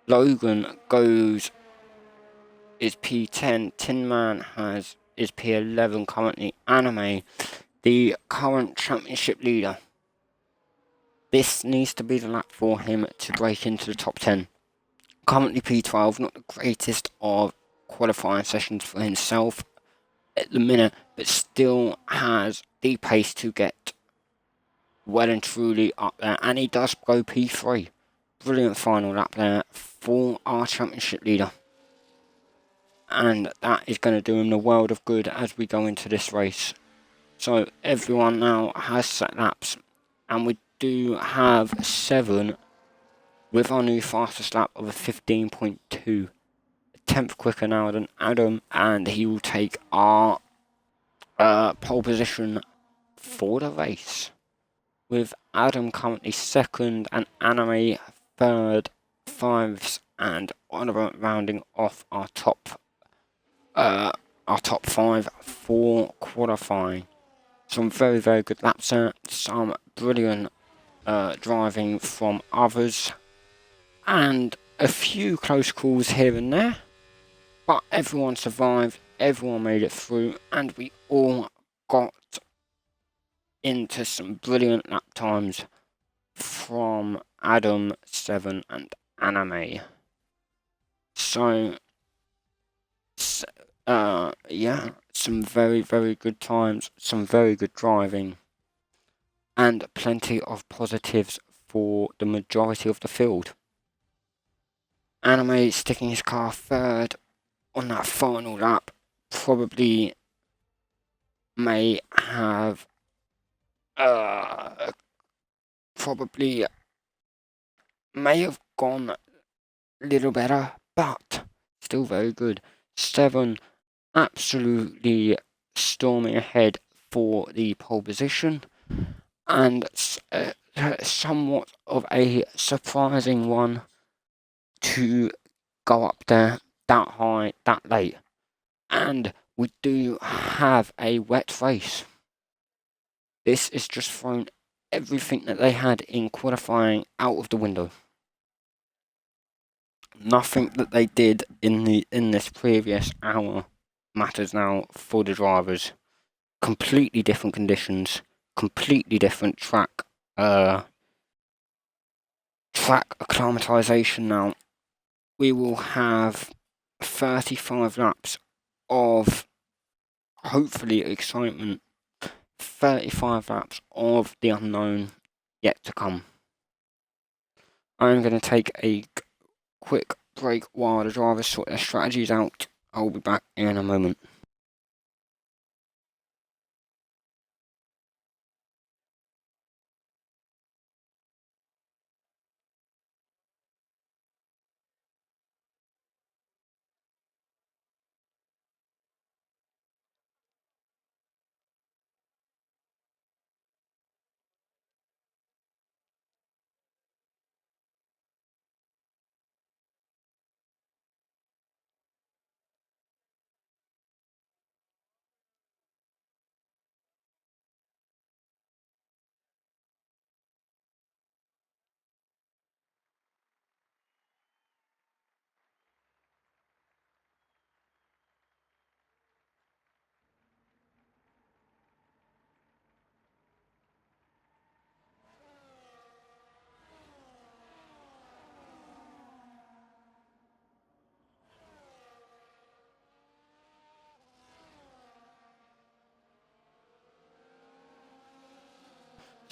Logan is P10. Tin Man is P11 currently. Anime, the current championship leader. This needs to be the lap for him to break into the top 10. Currently P12, not the greatest of qualifying sessions for himself at the minute, but still has the pace to get well and truly up there, and he does go P3. Brilliant final lap there for our championship leader, and that is going to do him the world of good as we go into this race. So everyone now has set laps, and we do have 7 with our new fastest lap of a 15.2, a tenth quicker now than Adam, and he will take our pole position for the race, with Adam currently 2nd and Anime 3rd, 5s, and Oliver rounding off our top 5 for qualifying. Some very, very good laps there, some brilliant driving from others, and a few close calls here and there, but everyone survived, everyone made it through, and we all got into some brilliant lap times from Adam, 7, and Anime. So, yeah, some very, very good times, some very good driving, and plenty of positives for the majority of the field. Anime sticking his car 3rd on that final lap, probably may have gone a little better, but still very good. 7 absolutely storming ahead for the pole position, and somewhat of a surprising one to go up there that high, that late. And we do have a wet race. This has just thrown everything that they had in qualifying out of the window. Nothing that they did in this previous hour matters now for the drivers. Completely different conditions, completely different track acclimatization now. We will have 35 laps of hopefully excitement, 35 laps of the unknown yet to come. I'm going to take a quick break while the drivers sort their strategies out. I'll be back in a moment.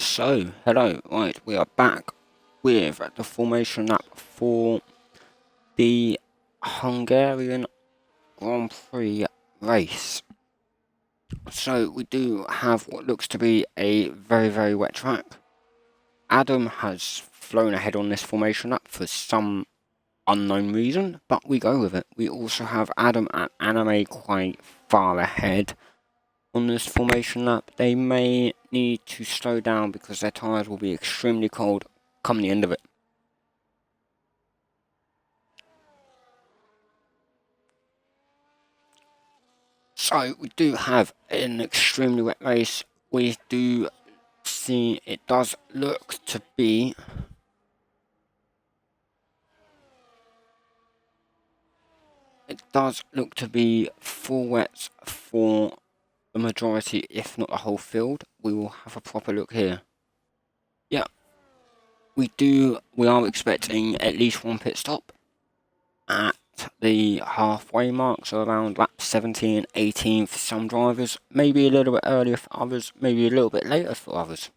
So, hello, right, we are back with the formation lap for the Hungarian Grand Prix race. So, we do have what looks to be a very wet track. Adam has flown ahead on this formation lap for some unknown reason, but we go with it. We also have Adam and Anime quite far ahead on this formation lap. They may need to slow down because their tyres will be extremely cold come the end of it. So we do have an extremely wet race. We do see it does look to be full wets for the majority, if not the whole field. We will have a proper look here. Yeah, we are expecting at least one pit stop at the halfway mark, so around lap 17 and 18 for some drivers, maybe a little bit earlier for others, maybe a little bit later for others.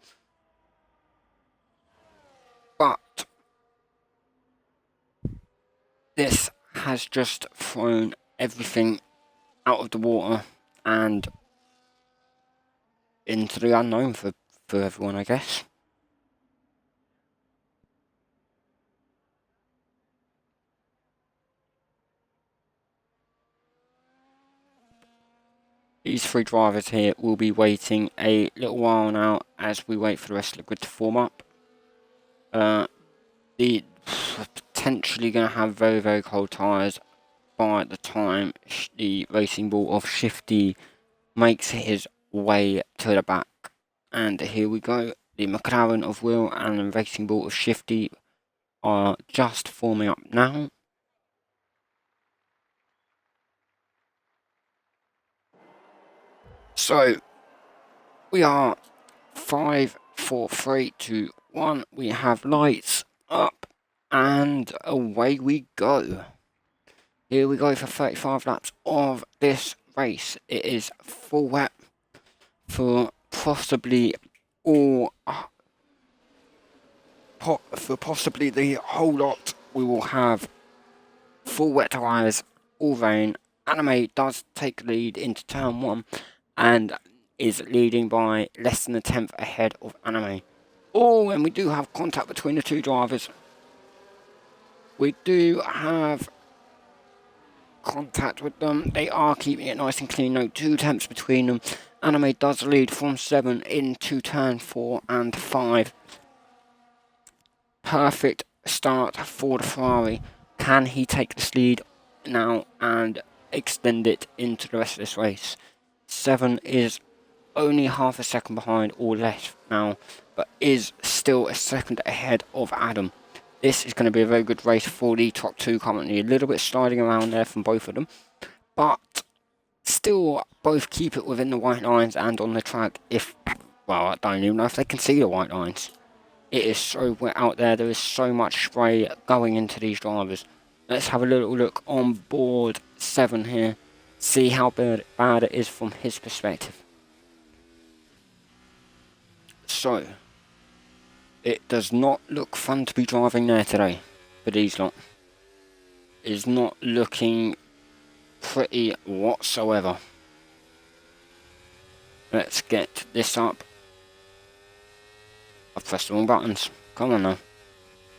But this has just thrown everything out of the water and into the unknown for everyone, I guess. These three drivers here will be waiting a little while now as we wait for the rest of the grid to form up. The potentially going to have very cold tyres by the time the Racing Bull of Shifty makes his way to the back. And here we go. The McLaren of Will and the Racing Bull of Shifty are just forming up now. So we are 5, 4, 3, 2, 1. We have lights up and away we go. Here we go for 35 laps of this race. It is full wet for possibly the whole lot. We will have full wet tyres, all rain. Anime does take the lead into turn 1 and is leading by less than a tenth ahead of Anime. Oh, and we do have contact between the two drivers. We do have contact with them. They are keeping it nice and clean, no 2 tenths between them. Anime does lead from 7 into turn 4 and 5. Perfect start for the Ferrari. Can he take this lead now and extend it into the rest of this race? 7 is only half a second behind or less now, but is still a second ahead of Adam. This is going to be a very good race for the top 2 currently. A little bit sliding around there from both of them, but still both keep it within the white lines and on the track. Well, I don't even know if they can see the white lines. It is so wet out there. There is so much spray going into these drivers. Let's have a little look on board 7 here. See how bad it is from his perspective. So, it does not look fun to be driving there today for these lot. It is not looking pretty whatsoever. Let's get this up. I've pressed the wrong buttons. Come on now.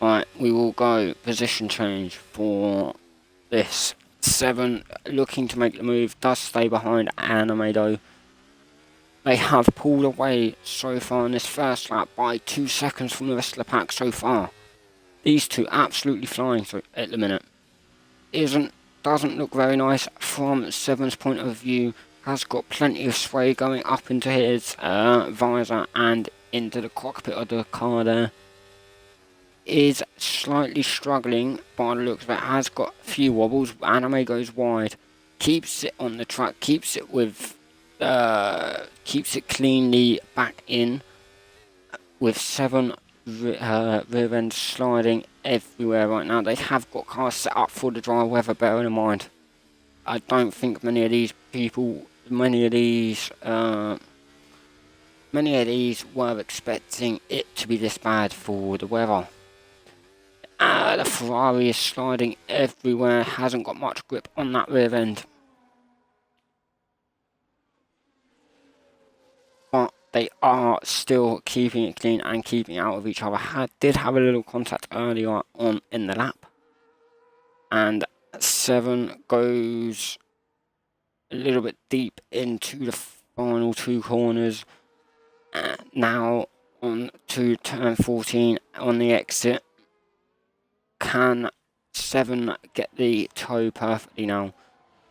Right, we will go position change for this. 7 looking to make the move. Does stay behind Anime though. They have pulled away so far in this first lap by 2 seconds from the rest of the pack so far. These two absolutely flying at the minute. Doesn't look very nice from 7's point of view. Has got plenty of spray going up into his visor and into the cockpit of the car there. Is slightly struggling by the looks of it. Has got a few wobbles. Anime goes wide. Keeps it on the track. Keeps it cleanly back in. With 7 rear end sliding everywhere right now. They have got cars set up for the dry weather, bearing in mind. I don't think many of these Many of these were expecting it to be this bad for the weather. The Ferrari is sliding everywhere, hasn't got much grip on that rear end. But they are still keeping it clean and keeping out of each other. Did have a little contact earlier on in the lap. And 7 goes a little bit deep into the final 2 corners. Now on to turn 14 on the exit. Can 7 get the toe perfectly now?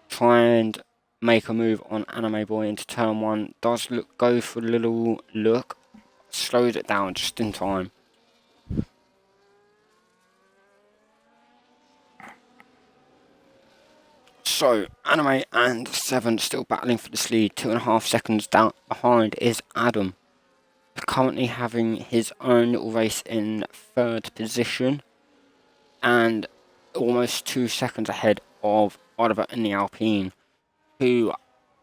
Try and make a move on Anime Boy into turn 1. Does go for a little look. Slows it down just in time. So, Anime and 7 still battling for this lead. 2.5 seconds down behind is Adam. Currently having his own little race in 3rd position. And almost 2 seconds ahead of Oliver in the Alpine. Who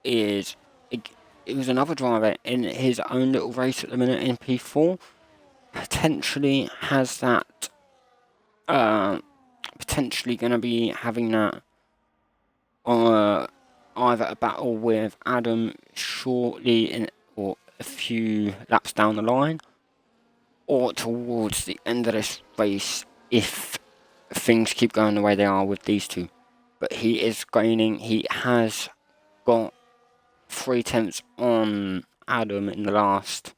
is... It was another driver in his own little race at the minute in P4. Potentially has that... potentially going to be having that... either a battle with Adam shortly or a few laps down the line, or towards the end of this race if things keep going the way they are with these two. But he is gaining. He has got 3/10 on Adam in the last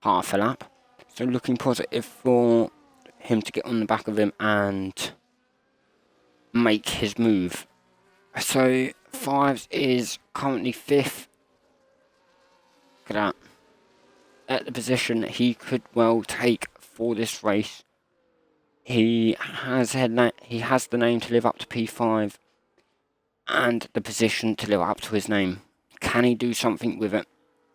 half a lap, so looking positive for him to get on the back of him and make his move. So 5 is currently 5th. Look at that. At the position he could well take for this race. He has the name to live up to P5 and the position to live up to his name. Can he do something with it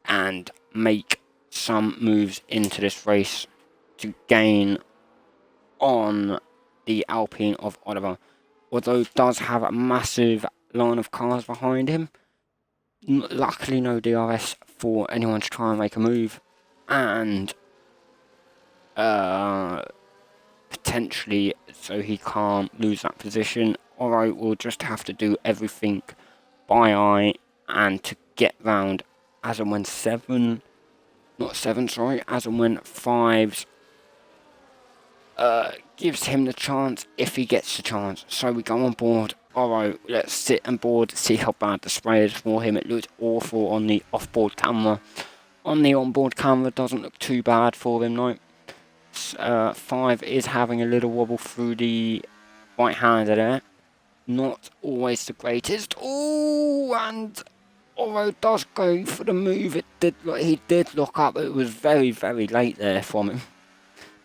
and make some moves into this race to gain on the Alpine of Oliver? Although does have a massive line of cars behind him. Luckily no DRS for anyone to try and make a move. And potentially so he can't lose that position. Alright, we'll just have to do everything by eye and to get round as and when 5's gives him the chance if he gets the chance. So we go on board. Alright, let's sit on board, see how bad the spray is for him. It looks awful on the off-board camera. On the on-board camera, doesn't look too bad for him, no. 5 is having a little wobble through the right-hander there. Not always the greatest. Oh, and although does go for the move, he did look up. It was very, very late there from him.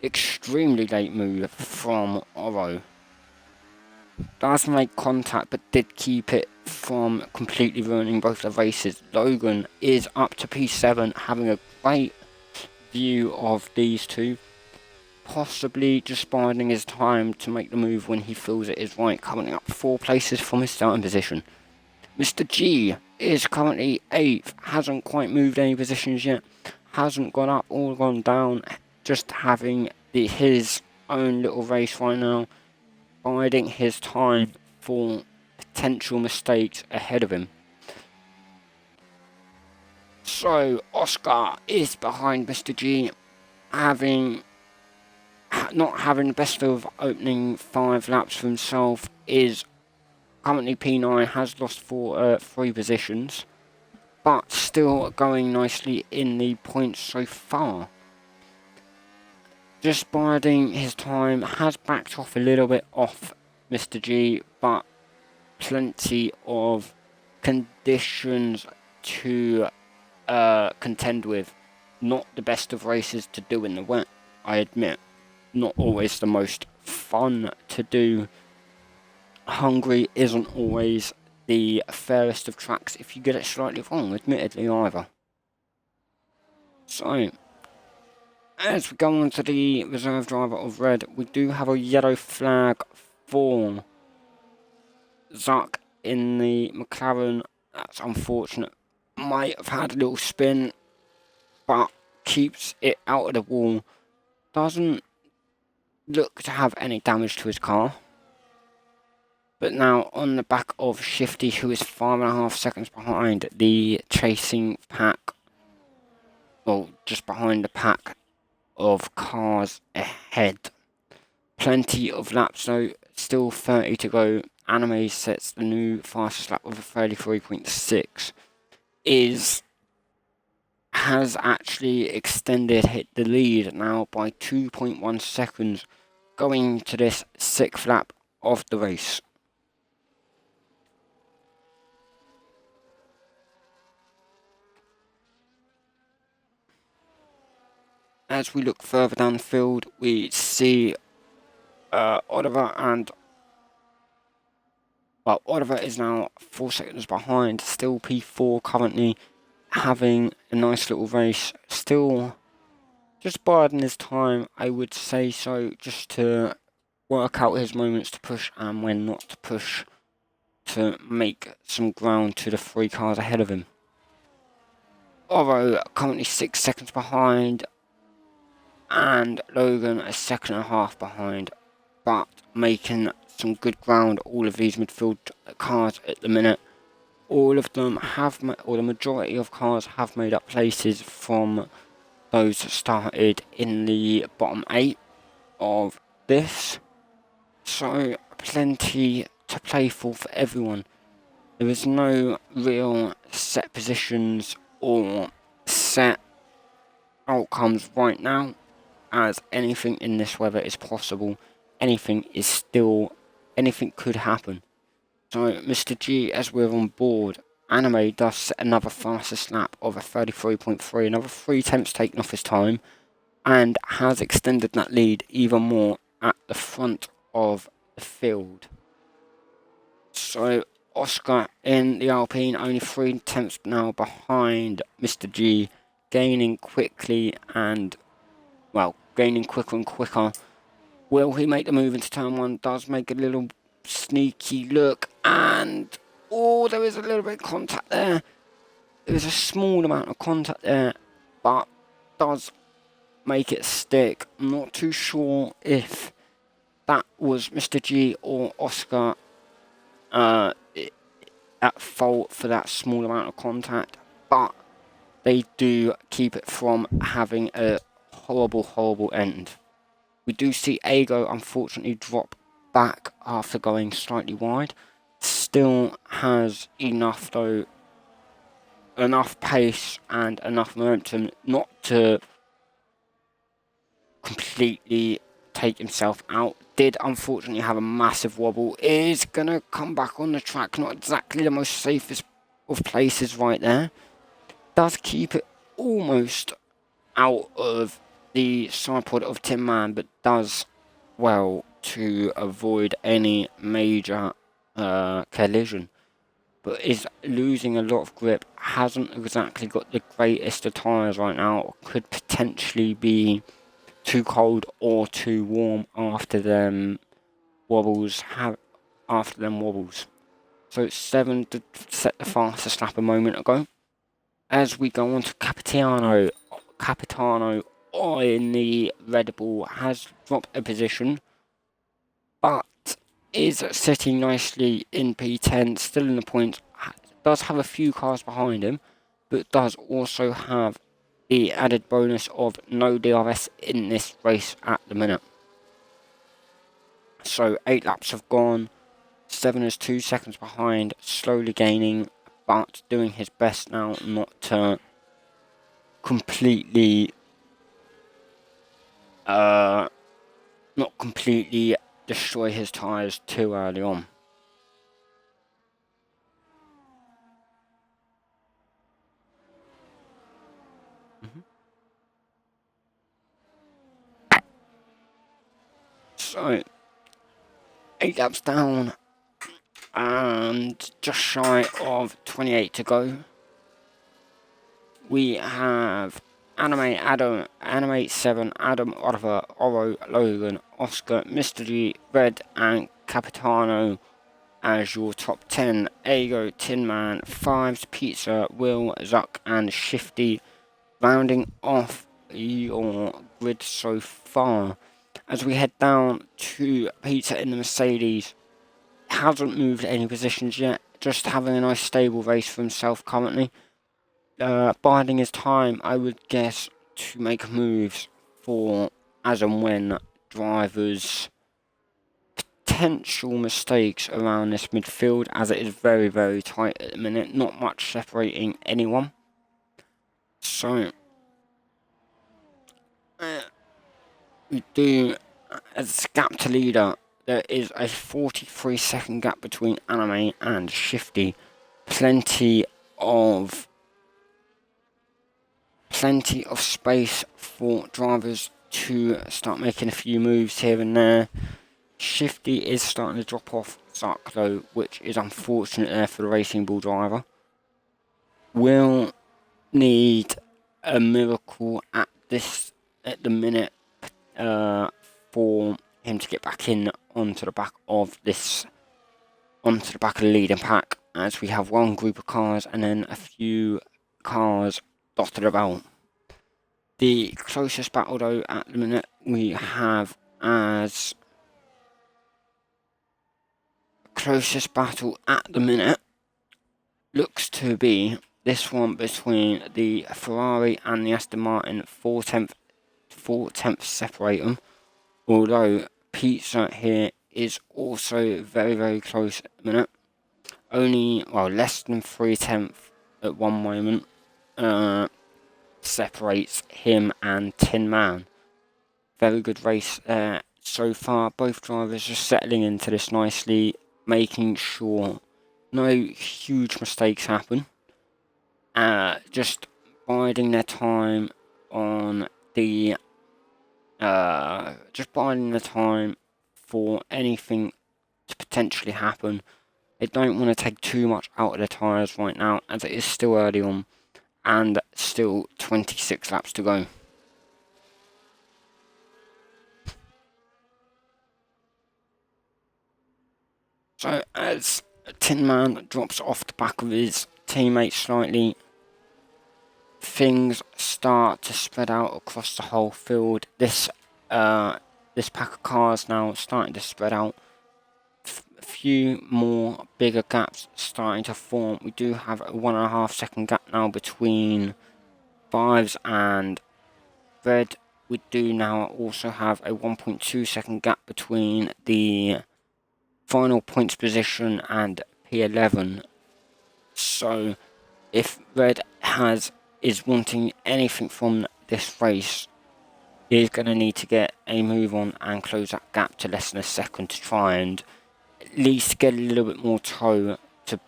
Extremely late move from Oro. Does make contact, but did keep it from completely ruining both the races. Logan is up to P7, having a great view of these two. Possibly just biding his time to make the move when he feels it is right, coming up 4 places from his starting position. Mr. G is currently 8th, hasn't quite moved any positions yet, hasn't gone up or gone down, just having his own little race right now, biding his time for potential mistakes ahead of him. So Oscar is behind Mr. G, not having the best of opening 5 laps for himself, is currently P9, has lost 3 positions, but still going nicely in the points so far. Just biding his time, has backed off a little bit off Mr. G, but plenty of conditions to contend with. Not the best of races to do in the wet, I admit. Not always the most fun to do. Hungary isn't always the fairest of tracks if you get it slightly wrong, admittedly either. So, as we go on to the reserve driver of red, we do have a yellow flag for Zuck in the McLaren. That's unfortunate. Might have had a little spin, but keeps it out of the wall. Doesn't look to have any damage to his car. But now on the back of Shifty, who is 5.5 seconds behind the chasing pack, well, just behind the pack of cars ahead. Plenty of laps though, still 30 to go. Anime sets the new fastest lap of a 33.6. Has actually extended the lead now by 2.1 seconds going to this 6th lap of the race. As we look further down the field, we see Oliver and... Well, Oliver is now 4 seconds behind, still P4 currently, having a nice little race, still just biding his time, I would say so, just to work out his moments to push and when not to push, to make some ground to the 3 cars ahead of him. Oro currently 6 seconds behind, and Logan a 1.5 seconds behind, but making some good ground. All of these midfield cars at the minute, all of them have, or the majority of cars have made up places from those started in the bottom 8 of this, so plenty to play for everyone. There is no real set positions or set outcomes right now, as anything in this weather is possible. Anything could happen. So Mr. G, as we're on board, Anime does set another fastest lap of a 33.3, another 3 tenths taken off his time, and has extended that lead even more at the front of the field. So Oscar in the Alpine only 3 tenths now behind Mr. G, gaining quickly and, well, gaining quicker and quicker. Will he make the move into turn 1? Does make a little sneaky look, and oh, there is a little bit of contact there. There is a small amount of contact there, but does make it stick. I'm not too sure if that was Mr. G or Oscar at fault for that small amount of contact, but they do keep it from having a horrible end. We do see Ago unfortunately drop back after going slightly wide. Still has enough though, enough pace and enough momentum not to completely take himself out. Did unfortunately have a massive wobble. Is gonna come back on the track. Not exactly the most safest of places right there. Does keep it almost out of the side pod of Tin Man, but does well to avoid any major collision. But is losing a lot of grip. Hasn't exactly got the greatest of tyres right now. Could potentially be too cold or too warm after them wobbles. So 7 to set the fastest lap a moment ago. As we go on to Capitano in the Red Bull has dropped a position, but is sitting nicely in P10, still in the points. Does have a few cars behind him, but does also have the added bonus of no DRS in this race at the minute. So 8 laps have gone. 7 is 2 seconds behind, slowly gaining, but doing his best now not to completely destroy his tyres too early on. So 8 laps down and just shy of 28 to go. We have Anime 7, Adam, Oliver, Oro, Logan, Oscar, Mr. G, Red, and Capitano as your top 10. Ago, Tin Man, Fives, Pizza, Will, Zuck, and Shifty rounding off your grid so far. As we head down to Peter in the Mercedes, hasn't moved any positions yet, just having a nice stable race for himself currently. Biding his time, I would guess, to make moves for as and when drivers' potential mistakes around this midfield, as it is very, very tight at the minute, not much separating anyone. So, we do, as gap to leader, there is a 43-second gap between Anime and Shifty. Plenty of space for drivers to start making a few moves here and there. Shifty is starting to drop off Zuck though, which is unfortunate there for the Racing Bull driver. Will need a miracle at the minute for him to get back in onto the back of the leading pack, as we have one group of cars and then a few cars dotted about. The closest battle though at the minute we have as closest battle at the minute looks to be this one between the Ferrari and the Aston Martin. 4/10 separate them, although Pizza here is also very, very close at the minute. Only, well, less than 3/10 at one moment separates him and Tin Man. Very good race there so far. Both drivers are settling into this nicely, making sure no huge mistakes happen. Just biding their time on the for anything to potentially happen. They don't want to take too much out of their tyres right now, as it is still early on and still 26 laps to go. So as Tin Man drops off the back of his teammate slightly, things start to spread out across the whole field. This pack of cars now starting to spread out. A few more bigger gaps starting to form. We do have a 1.5 second gap now between Fives and Red. We do now also have a 1.2 second gap between the final points position and P11. So if Red is wanting anything from this race, he is going to need to get a move on and close that gap to less than a second to try and at least get a little bit more toe to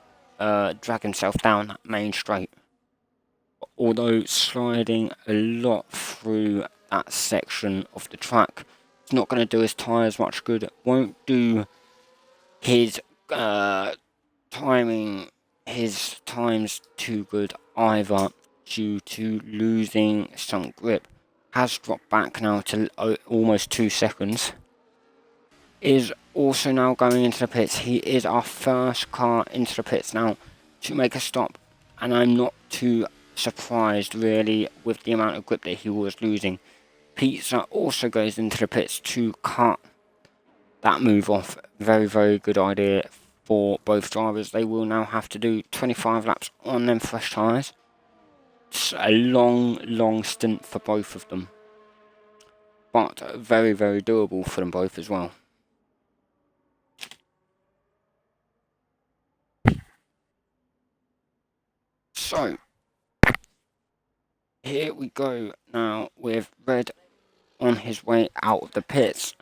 drag himself down that main straight. Although sliding a lot through that section of the track, it's not going to do his tyres much good. It won't do his times too good either, due to losing some grip. Has dropped back now to almost 2 seconds. Is also now going into the pits. He is our first car into the pits now to make a stop, and I'm not too surprised really with the amount of grip that he was losing. Pizza also goes into the pits to cut that move off. Very, very good idea for both drivers. They will now have to do 25 laps on them fresh tyres. It's a long stint for both of them, but very, very doable for them both as well. So here we go now with Red on his way out of the pits,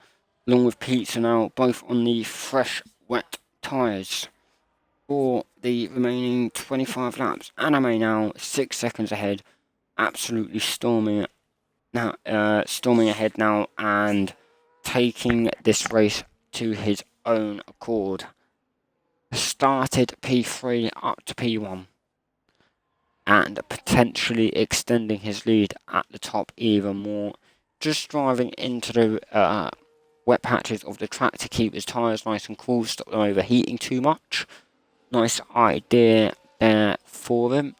along with Pizza now, both on the fresh, wet tyres for the remaining 25 laps. Anime now 6 seconds ahead, absolutely storming ahead now and taking this race to his own accord. Started P3 up to P1 and potentially extending his lead at the top even more. Just driving into the wet patches of the track to keep his tyres nice and cool, stop them overheating too much. Nice idea there for him.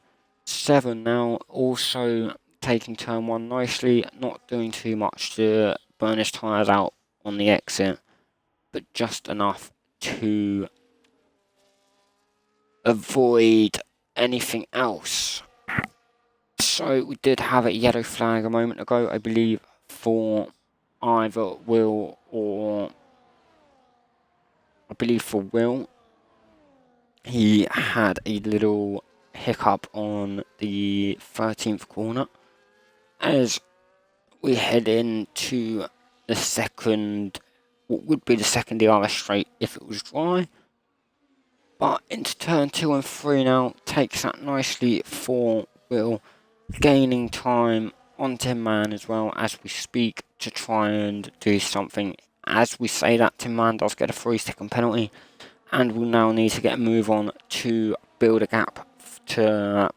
7 now also taking turn 1 nicely, not doing too much to burn his tyres out on the exit, but just enough to avoid anything else. So we did have a yellow flag a moment ago, I believe, for either Will or... I believe for Will. He had a little hiccup on the 13th corner as we head into the second, what would be the second DRS straight if it was dry. But into turn 2 and 3 now, takes that nicely for Will, gaining time on Tin Man as well as we speak to try and do something. As we say that, Tin Man does get a 3-second penalty, and will now need to get a move on to build a gap to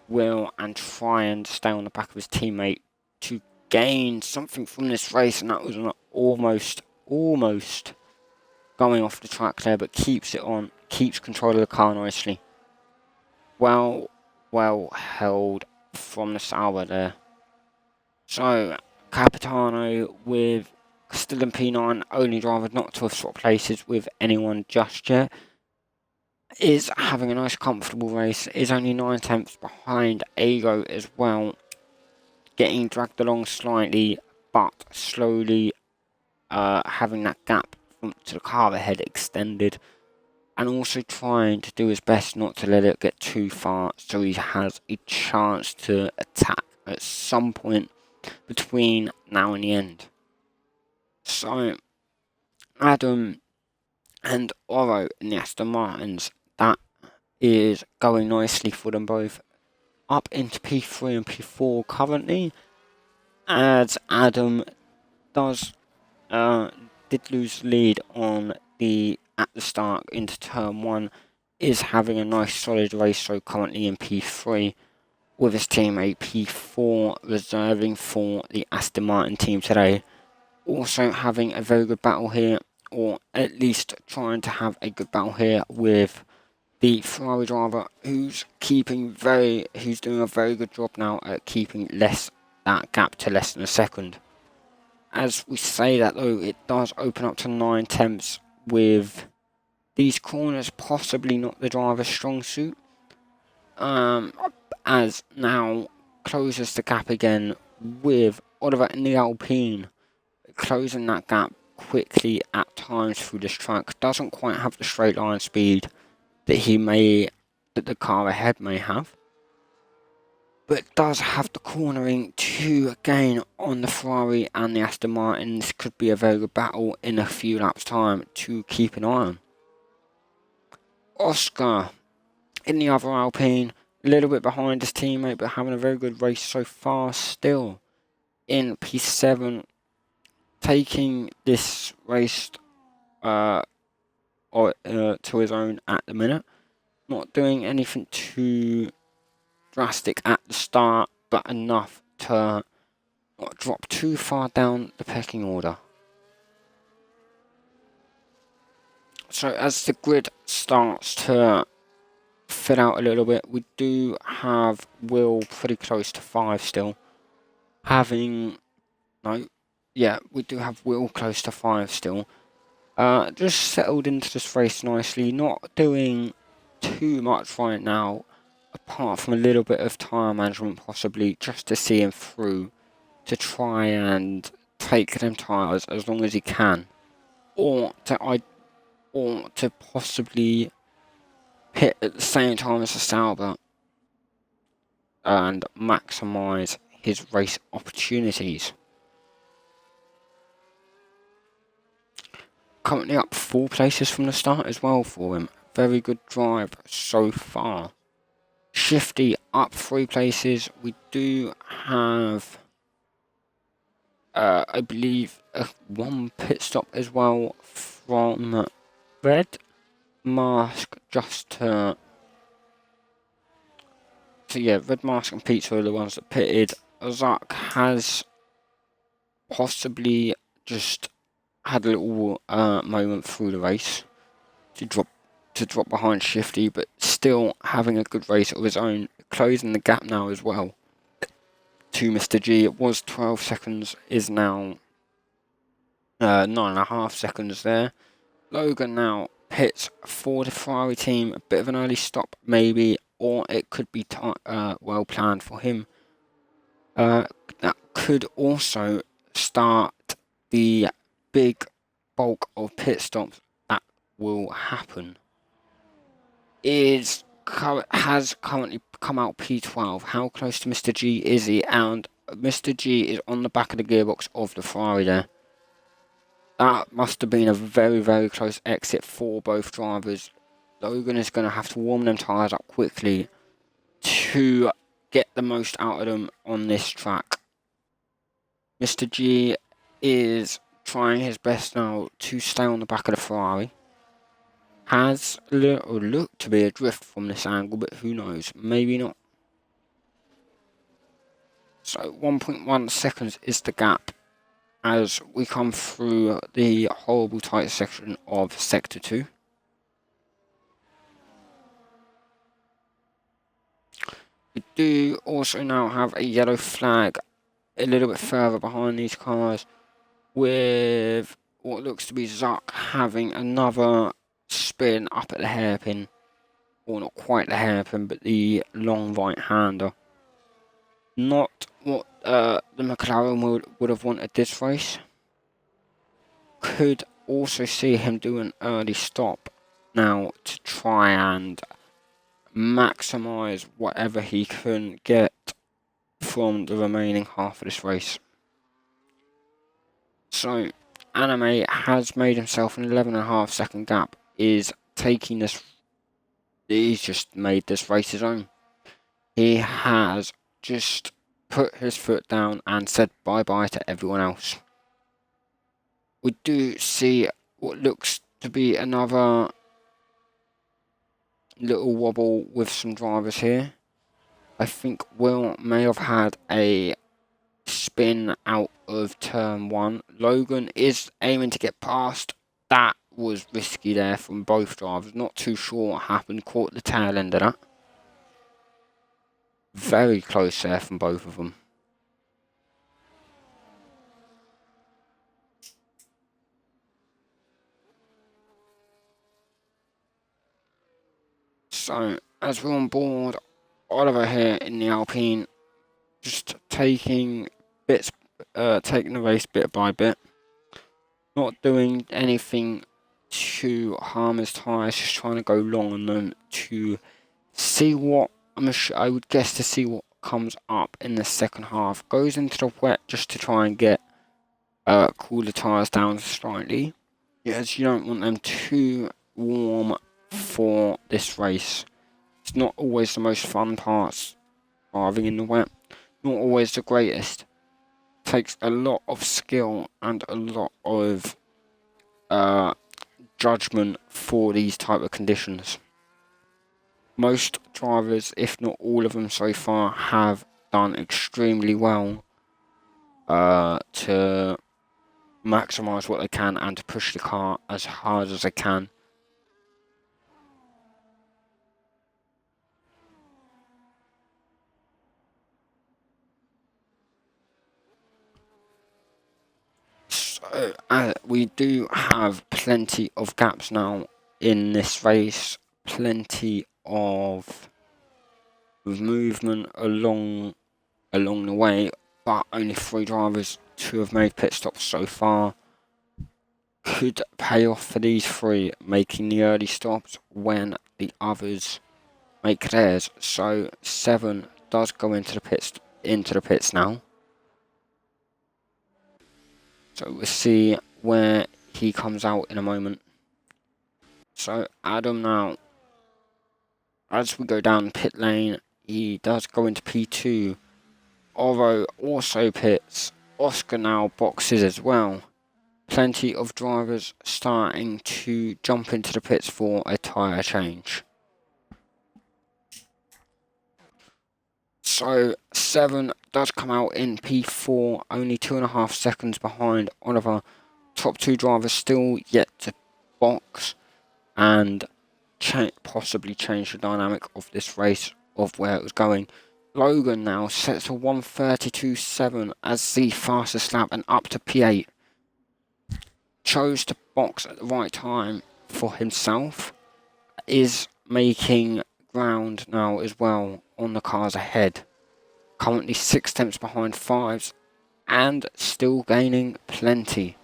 Will and try and stay on the back of his teammate to gain something from this race. And that was an almost going off the track there, but keeps it on, keeps control of the car nicely. Well held from the Sauber there. So Capitano with still in P9, only driver not to have swapped places with anyone just yet, is having a nice comfortable race, is only 9/10 behind Ago as well, getting dragged along slightly but slowly, having that gap to the car ahead extended, and also trying to do his best not to let it get too far so he has a chance to attack at some point between now and the end. So Adam and Oro in the Aston Martins, that is going nicely for them both. Up into P3 and P4 currently, as Adam did lose the lead on at the start into turn 1, is having a nice solid race, so currently in P3 with his teammate P4 reserving for the Aston Martin team today. Also having a very good battle here, or at least trying to have a good battle here with the Ferrari driver, who's doing a very good job now at keeping that gap to less than a second. As we say that though, it does open up to 9/10 with these corners possibly not the driver's strong suit. As now closes the gap again with Oliver in the Alpine, closing that gap quickly at times through this track. Doesn't quite have the straight line speed that the car ahead may have, but does have the cornering to gain on the Ferrari and the Aston Martin. This could be a very good battle in a few laps time to keep an eye on. Oscar in the other Alpine, a little bit behind his teammate, but having a very good race so far still in P7, taking this race to his own at the minute. Not doing anything too drastic at the start, but enough to not drop too far down the pecking order. So as the grid starts to fill out a little bit, we do have Will pretty close to 5 still. We do have Will close to 5 still. Just settled into this race nicely, not doing too much right now, apart from a little bit of tyre management possibly, just to see him through, to try and take them tyres as long as he can, or to possibly hit at the same time as the Sauber and maximise his race opportunities. Currently up 4 places from the start as well for him. Very good drive so far. Shifty up 3 places. We do have, I believe, one pit stop as well from Red Mask Red Mask and Pizza are the ones that pitted. Azak has possibly just had a little moment through the race to drop behind Shifty, but still having a good race of his own, closing the gap now as well. to Mr. G. It was 12 seconds, is now 9.5 seconds there. Logan now pits for the Ferrari team. A bit of an early stop maybe, or it could be well planned for him. That could also start the big bulk of pit stops that will happen. Has currently come out P12. How close to Mr. G is he? And Mr. G is on the back of the gearbox of the Ferrari there. That must have been a very, very close exit for both drivers. Logan is going to have to warm them tyres up quickly to get the most out of them on this track. Mr. G is trying his best now to stay on the back of the Ferrari. Has looked to be a drift from this angle, but who knows? Maybe not. So 1.1 seconds is the gap as we come through the horrible tight section of Sector 2. We do also now have a yellow flag a little bit further behind these cars, with what looks to be Zuck having another spin up at the hairpin, or not quite the hairpin, but the long right-hander. Not what the McLaren would have wanted this race. Could also see him do an early stop now to try and maximise whatever he can get from the remaining half of this race. So, Anime has made himself an 11.5 second gap, is taking this, he's just made this race his own. He has just put his foot down and said bye-bye to everyone else. We do see what looks to be another little wobble with some drivers here. I think Will may have had a spin out of turn 1. Logan is aiming to get past. That was risky there from both drivers. Not too sure what happened. Caught the tail end of that. Very close there from both of them. So, as we're on board, Oliver here in the Alpine, just taking the race bit by bit. Not doing anything to harm his tyres, just trying to go long on them to see what, I would guess, to see what comes up in the second half. Goes into the wet just to try and get cool the tyres down slightly, as you don't want them too warm for this race. It's not always the most fun parts, driving in the wet. Not always the greatest. Takes a lot of skill and a lot of judgment for these type of conditions. Most drivers, if not all of them so far, have done extremely well to maximise what they can and to push the car as hard as they can. So we do have plenty of gaps now in this race, plenty of movement along the way, but only 3 drivers to have made pit stops so far. Could pay off for these 3 making the early stops when the others make theirs. So 7 does go into the pits now. So we'll see where he comes out in a moment. So Adam now, as we go down pit lane, he does go into P2. Oro also pits. Oscar now boxes as well. Plenty of drivers starting to jump into the pits for a tyre change. So 7 does come out in P4, only 2.5 seconds behind Oliver. Top 2 drivers still yet to box and possibly change the dynamic of this race, of where it was going. Logan now sets to 1:32.7 as the fastest lap and up to P8. Chose to box at the right time for himself. Is making ground now as well on the cars ahead. Currently 6 tenths behind fives and still gaining plenty.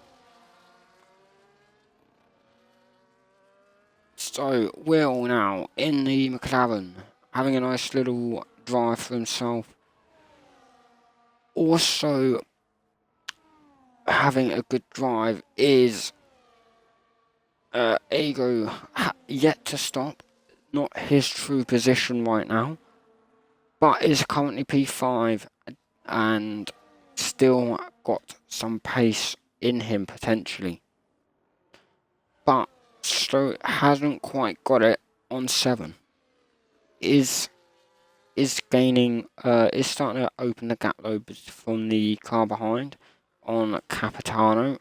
So Will now in the McLaren having a nice little drive for himself. Also having a good drive is Ego yet to stop. Not his true position right now, but is currently P5 and still got some pace in him potentially. But so hasn't quite got it on 7. Is gaining is starting to open the gap though from the car behind on Capitano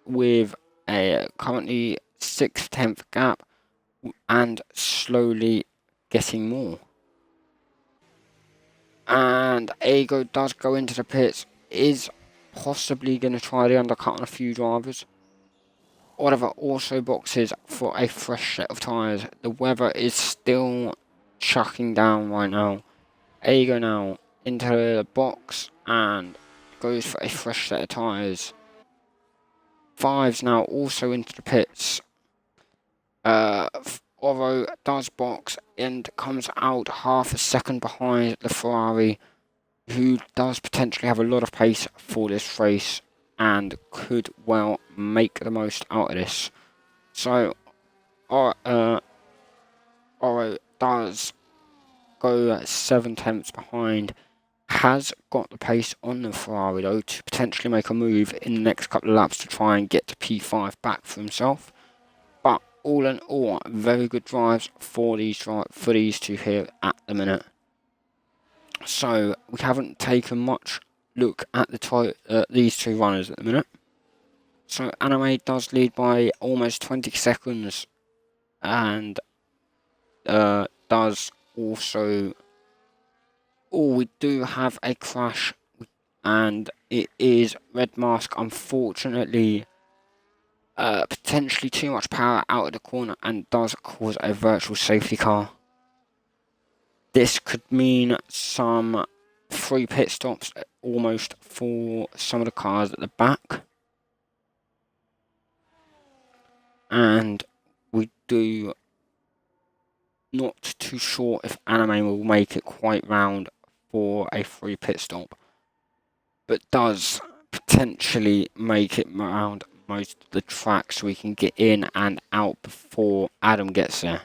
with a currently 6/10 gap and slowly getting more. And Ego does go into the pits, is possibly going to try the undercut on a few drivers. Oliver also boxes for a fresh set of tyres. The weather is still chucking down right now. Ego now into the box and goes for a fresh set of tyres. Fives now also into the pits. Oro does box and comes out half a second behind the Ferrari, who does potentially have a lot of pace for this race and could well make the most out of this. So, Oro does go 7 tenths behind, has got the pace on the Ferrari though to potentially make a move in the next couple of laps to try and get to P5 back for himself. But all in all, very good drives for these two here at the minute. So we haven't taken much look at these two runners at the minute. So Anime does lead by almost 20 seconds and does also... Oh, we do have a crash and it is Red Mask, unfortunately, potentially too much power out of the corner and does cause a virtual safety car. This could mean some free pit stops almost for some of the cars at the back. And we do not too sure if Anime will make it quite round for a free pit stop, but does potentially make it around most of the track so we can get in and out before Adam gets there.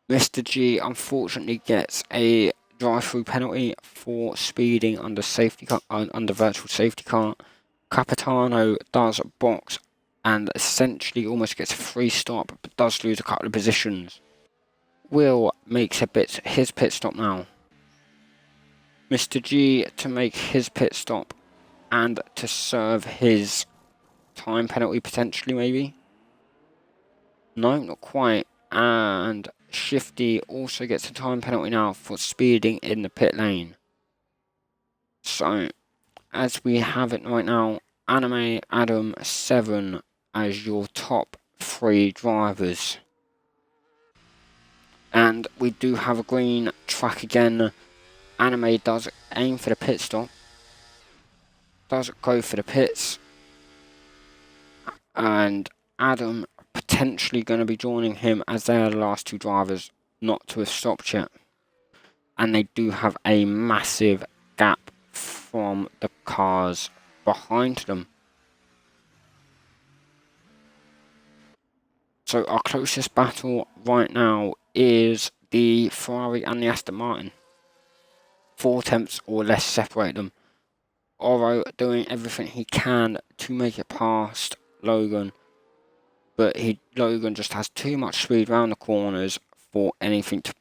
Mr. G unfortunately gets a drive-through penalty for speeding under virtual safety car. Capitano does box and essentially almost gets a free stop, but does lose a couple of positions. Will makes his pit stop now. Mr. G to make his pit stop and to serve his time penalty potentially, maybe? No, not quite. And Shifty also gets a time penalty now for speeding in the pit lane. So, as we have it right now, Anime, Adam, 7 as your top 3 drivers. And we do have a green track again. Anime does aim for the pit stop. Does go for the pits. And Adam potentially going to be joining him as they are the last 2 drivers not to have stopped yet. And they do have a massive gap from the cars behind them. So our closest battle right now is the Ferrari and the Aston Martin. 4 tenths or less separate them. Oro doing everything he can to make it past Logan, but Logan just has too much speed around the corners for anything to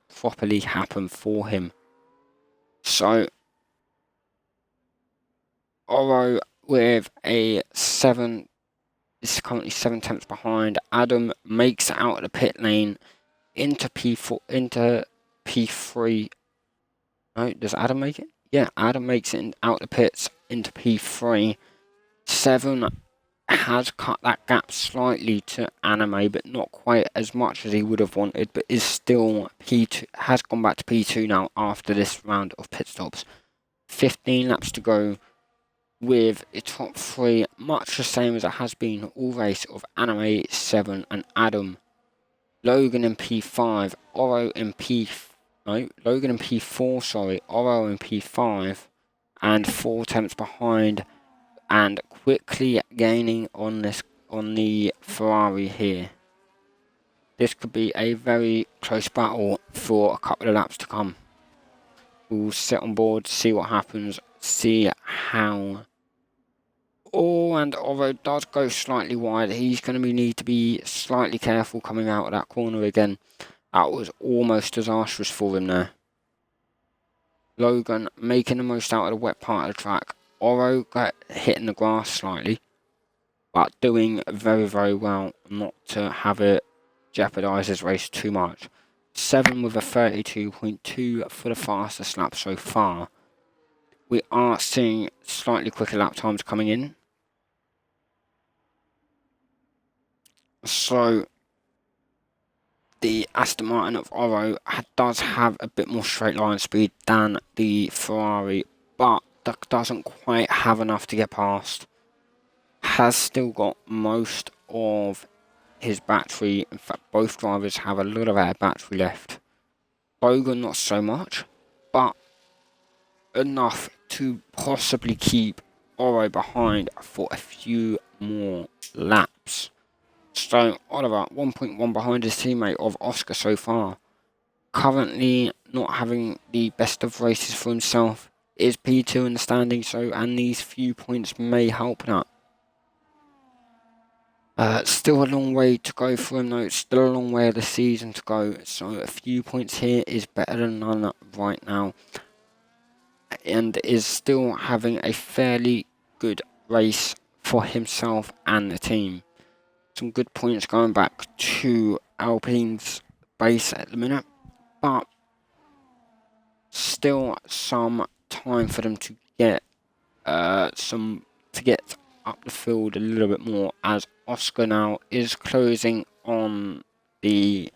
properly happen for him. So Oro with a 7 is currently 7 tenths behind. Adam makes it out of the pit lane into P4 into P3. No, does Adam make it? Yeah, Adam makes it out the pits into P3. 7 has cut that gap slightly to Anime, but not quite as much as he would have wanted, but is still P2, has gone back to P2 now after this round of pit stops. 15 laps to go with a top 3, much the same as it has been all race of Anime, 7 and Adam. Logan in P5, Oro in Logan in P4, sorry, Oro in P5, and 4 tenths behind, and quickly gaining on the Ferrari here. This could be a very close battle for a couple of laps to come. We'll sit on board, see what happens, see how. Oh, and Oro does go slightly wide. He's going to need to be slightly careful coming out of that corner again. That was almost disastrous for him there. Logan making the most out of the wet part of the track. Oro got hitting the grass slightly, but doing very, very well not to have it jeopardise his race too much. 7 with a 32.2 for the fastest lap so far. We are seeing slightly quicker lap times coming in. So the Aston Martin of Oro does have a bit more straight line speed than the Ferrari, but that doesn't quite have enough to get past. Has still got most of his battery. In fact, both drivers have a lot of air battery left. Logan not so much, but enough to possibly keep Oro behind for a few more laps. So Oliver 1.1 behind his teammate of Oscar so far. Currently not having the best of races for himself. Is P2 in the standing, and these few points may help that. Still a long way to go for him though. It's still a long way of the season to go. So a few points here is better than none right now. And is still having a fairly good race for himself and the team. Some good points going back to Alpine's base at the minute, but still some time for them to get up the field a little bit more, as Oscar now is closing on the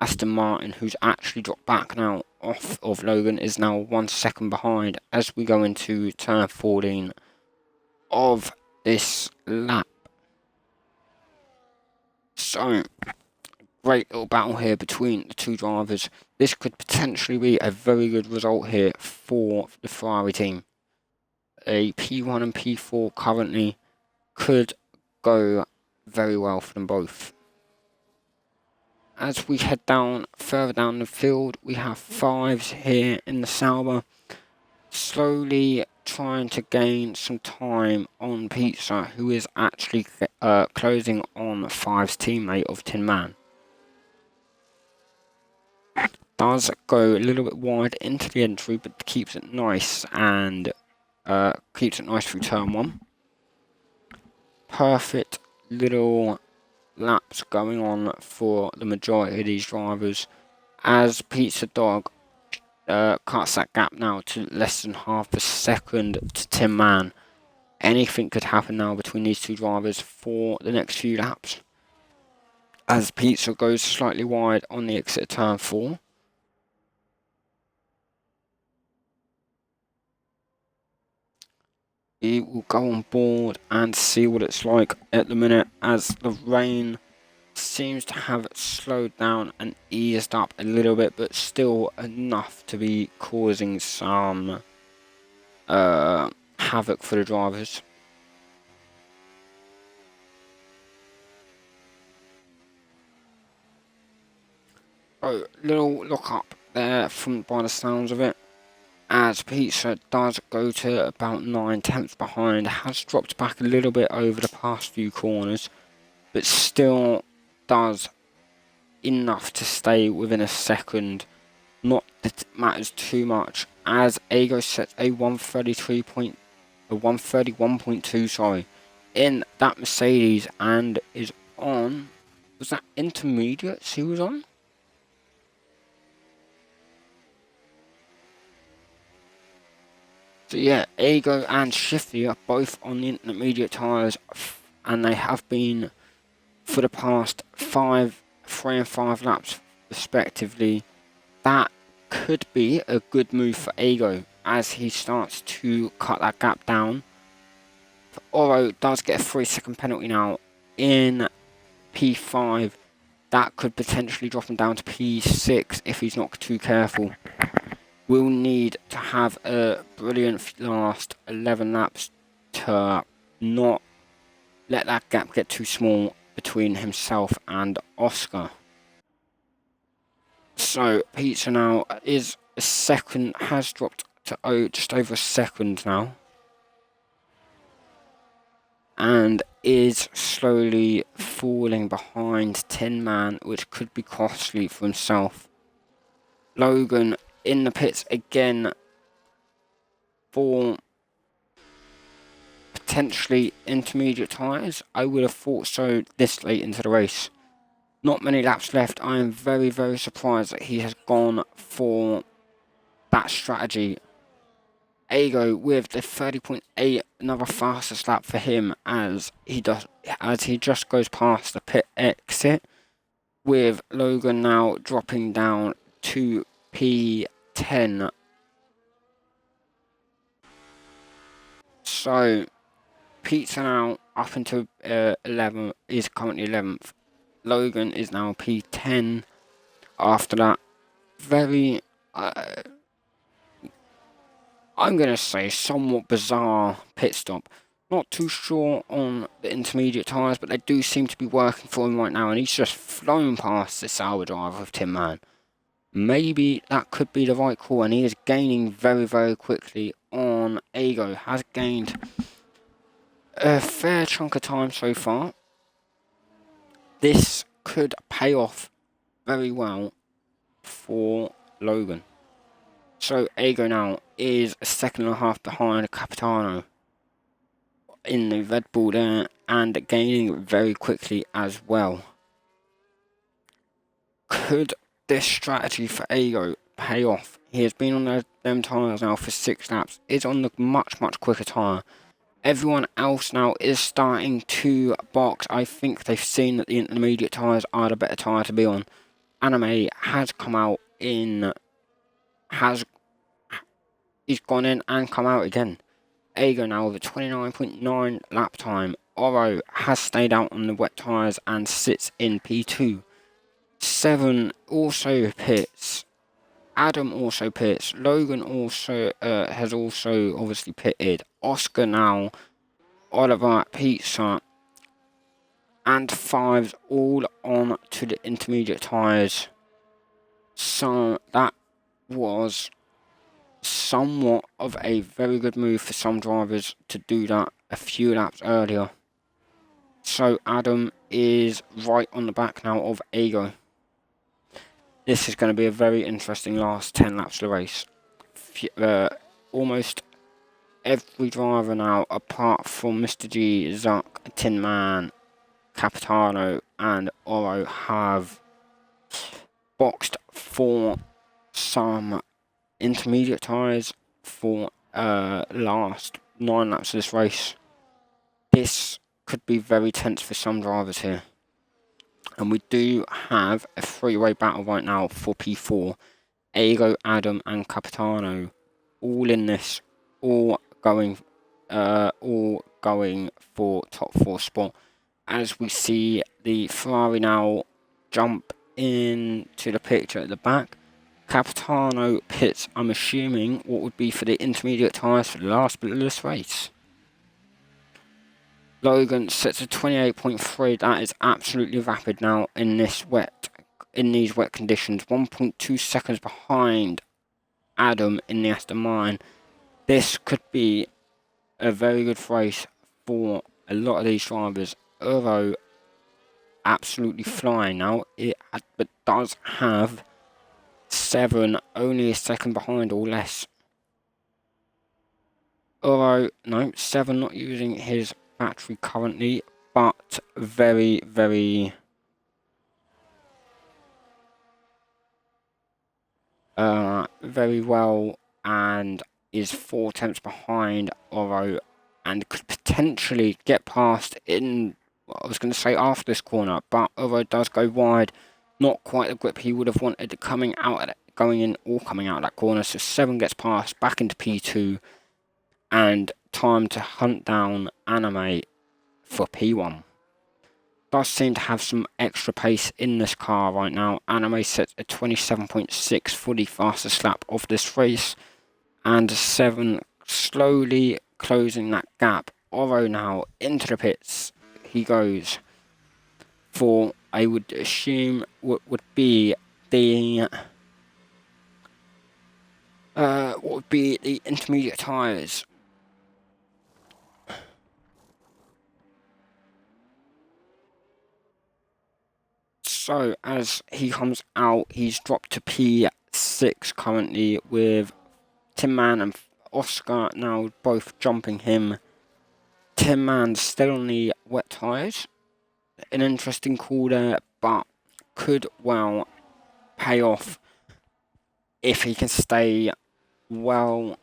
Aston Martin, who's actually dropped back now off of Logan, is now 1 second behind as we go into turn 14 of this lap. So, great little battle here between the two drivers. This could potentially be a very good result here for the Ferrari team. A P1 and P4 currently could go very well for them both. As we head further down the field, we have 5s here in the Sauber, slowly trying to gain some time on Pizza, who is actually closing on 5's teammate of Tin Man. Does go a little bit wide into the entry, but keeps it nice and keeps it nice through turn 1. Perfect little laps going on for the majority of these drivers, as Pizza Dog cuts that gap now to less than half a second to Tin Man. Anything could happen now between these two drivers for the next few laps, as Pizza goes slightly wide on the exit of turn 4. We will go on board and see what it's like at the minute, as the rain seems to have slowed down and eased up a little bit, but still enough to be causing some havoc for the drivers. Oh, little look up there from by the sounds of it, as Pizza does go to about 9 tenths behind, has dropped back a little bit over the past few corners, but still does enough to stay within a second. Not that it matters too much, as Ago sets a 131.2 in that Mercedes, and is on, was that intermediates he was on? So yeah, Ego and Shifty are both on the intermediate tyres, and they have been for the past 3 and 5 laps respectively. That could be a good move for Ego as he starts to cut that gap down. Oro does get a 3-second penalty now in P5. That could potentially drop him down to P6 if he's not too careful. We'll need to have a brilliant last 11 laps to not let that gap get too small between himself and Oscar. So Pizza now is a second, has dropped to just over a second now, and is slowly falling behind Tin Man, which could be costly for himself. Logan in the pits again for potentially intermediate tyres. I would have thought so this late into the race. Not many laps left. I am very, very surprised that he has gone for that strategy. Ego with the 30.8, another fastest lap for him as he just goes past the pit exit, with Logan now dropping down to P10. So Pizza now up into 11 is currently 11th. Logan is now P10 after that very I'm going to say somewhat bizarre pit stop. Not too sure on the intermediate tyres, but they do seem to be working for him right now, and he's just flown past the Sauber driver of Tin Man. Maybe that could be the right call, and he is gaining very, very quickly on Ego. Has gained a fair chunk of time so far. This could pay off very well for Logan. So Ego now is a second and a half behind Capitano in the Red Bull there, and gaining very quickly as well. Could this strategy for Ego pay off? He has been on them tyres now for 6 laps, is on the much quicker tyre. Everyone else now is starting to box. I think they've seen that the intermediate tyres are the better tyre to be on. Anime has come out in, he's gone in and come out again. Ego now with a 29.9 lap time. Oro has stayed out on the wet tyres and sits in P2. 7 also pits. Adam also pits. Logan also has also obviously pitted. Oscar now. Oliver, Pizza, and 5s all on to the intermediate tyres. So that was somewhat of a very good move for some drivers to do that a few laps earlier. So Adam is right on the back now of Ego. This is going to be a very interesting last 10 laps of the race. Almost every driver now, apart from Mr. G, Zuck, Tin Man, Capitano, and Oro, have boxed for some intermediate tyres for last 9 laps of this race. This could be very tense for some drivers here. And we do have a 3-way battle right now for P4. Ego, Adam, and Capitano all in this, all going for top 4 spot. As we see the Ferrari now jump into the picture at the back. Capitano pits, I'm assuming, what would be for the intermediate tyres for the last bit of this race. Logan sets a 28.3. That is absolutely rapid now in these wet conditions. 1.2 seconds behind Adam in the Aston Martin. This could be a very good race for a lot of these drivers. Euro absolutely flying now. But does have 7, only a second behind or less. Euro, no, 7 not using his battery currently, but very, very very well and is 4 tenths behind Oro and could potentially get past in, I was going to say after this corner, but Oro does go wide. Not quite the grip he would have wanted coming out at it, going in or coming out of that corner. So 7 gets past, back into P2, and time to hunt down Anime for P1. Does seem to have some extra pace in this car right now. Anime sets a 27.6 for the fastest lap of this race, and 7 slowly closing that gap. Oro now into the pits. He goes for, I would assume, what would be the intermediate tyres. So as he comes out, he's dropped to P6 currently, with Tin Man and Oscar now both jumping him. Tin Man still on the wet tyres. An interesting call there, but could well pay off if he can stay well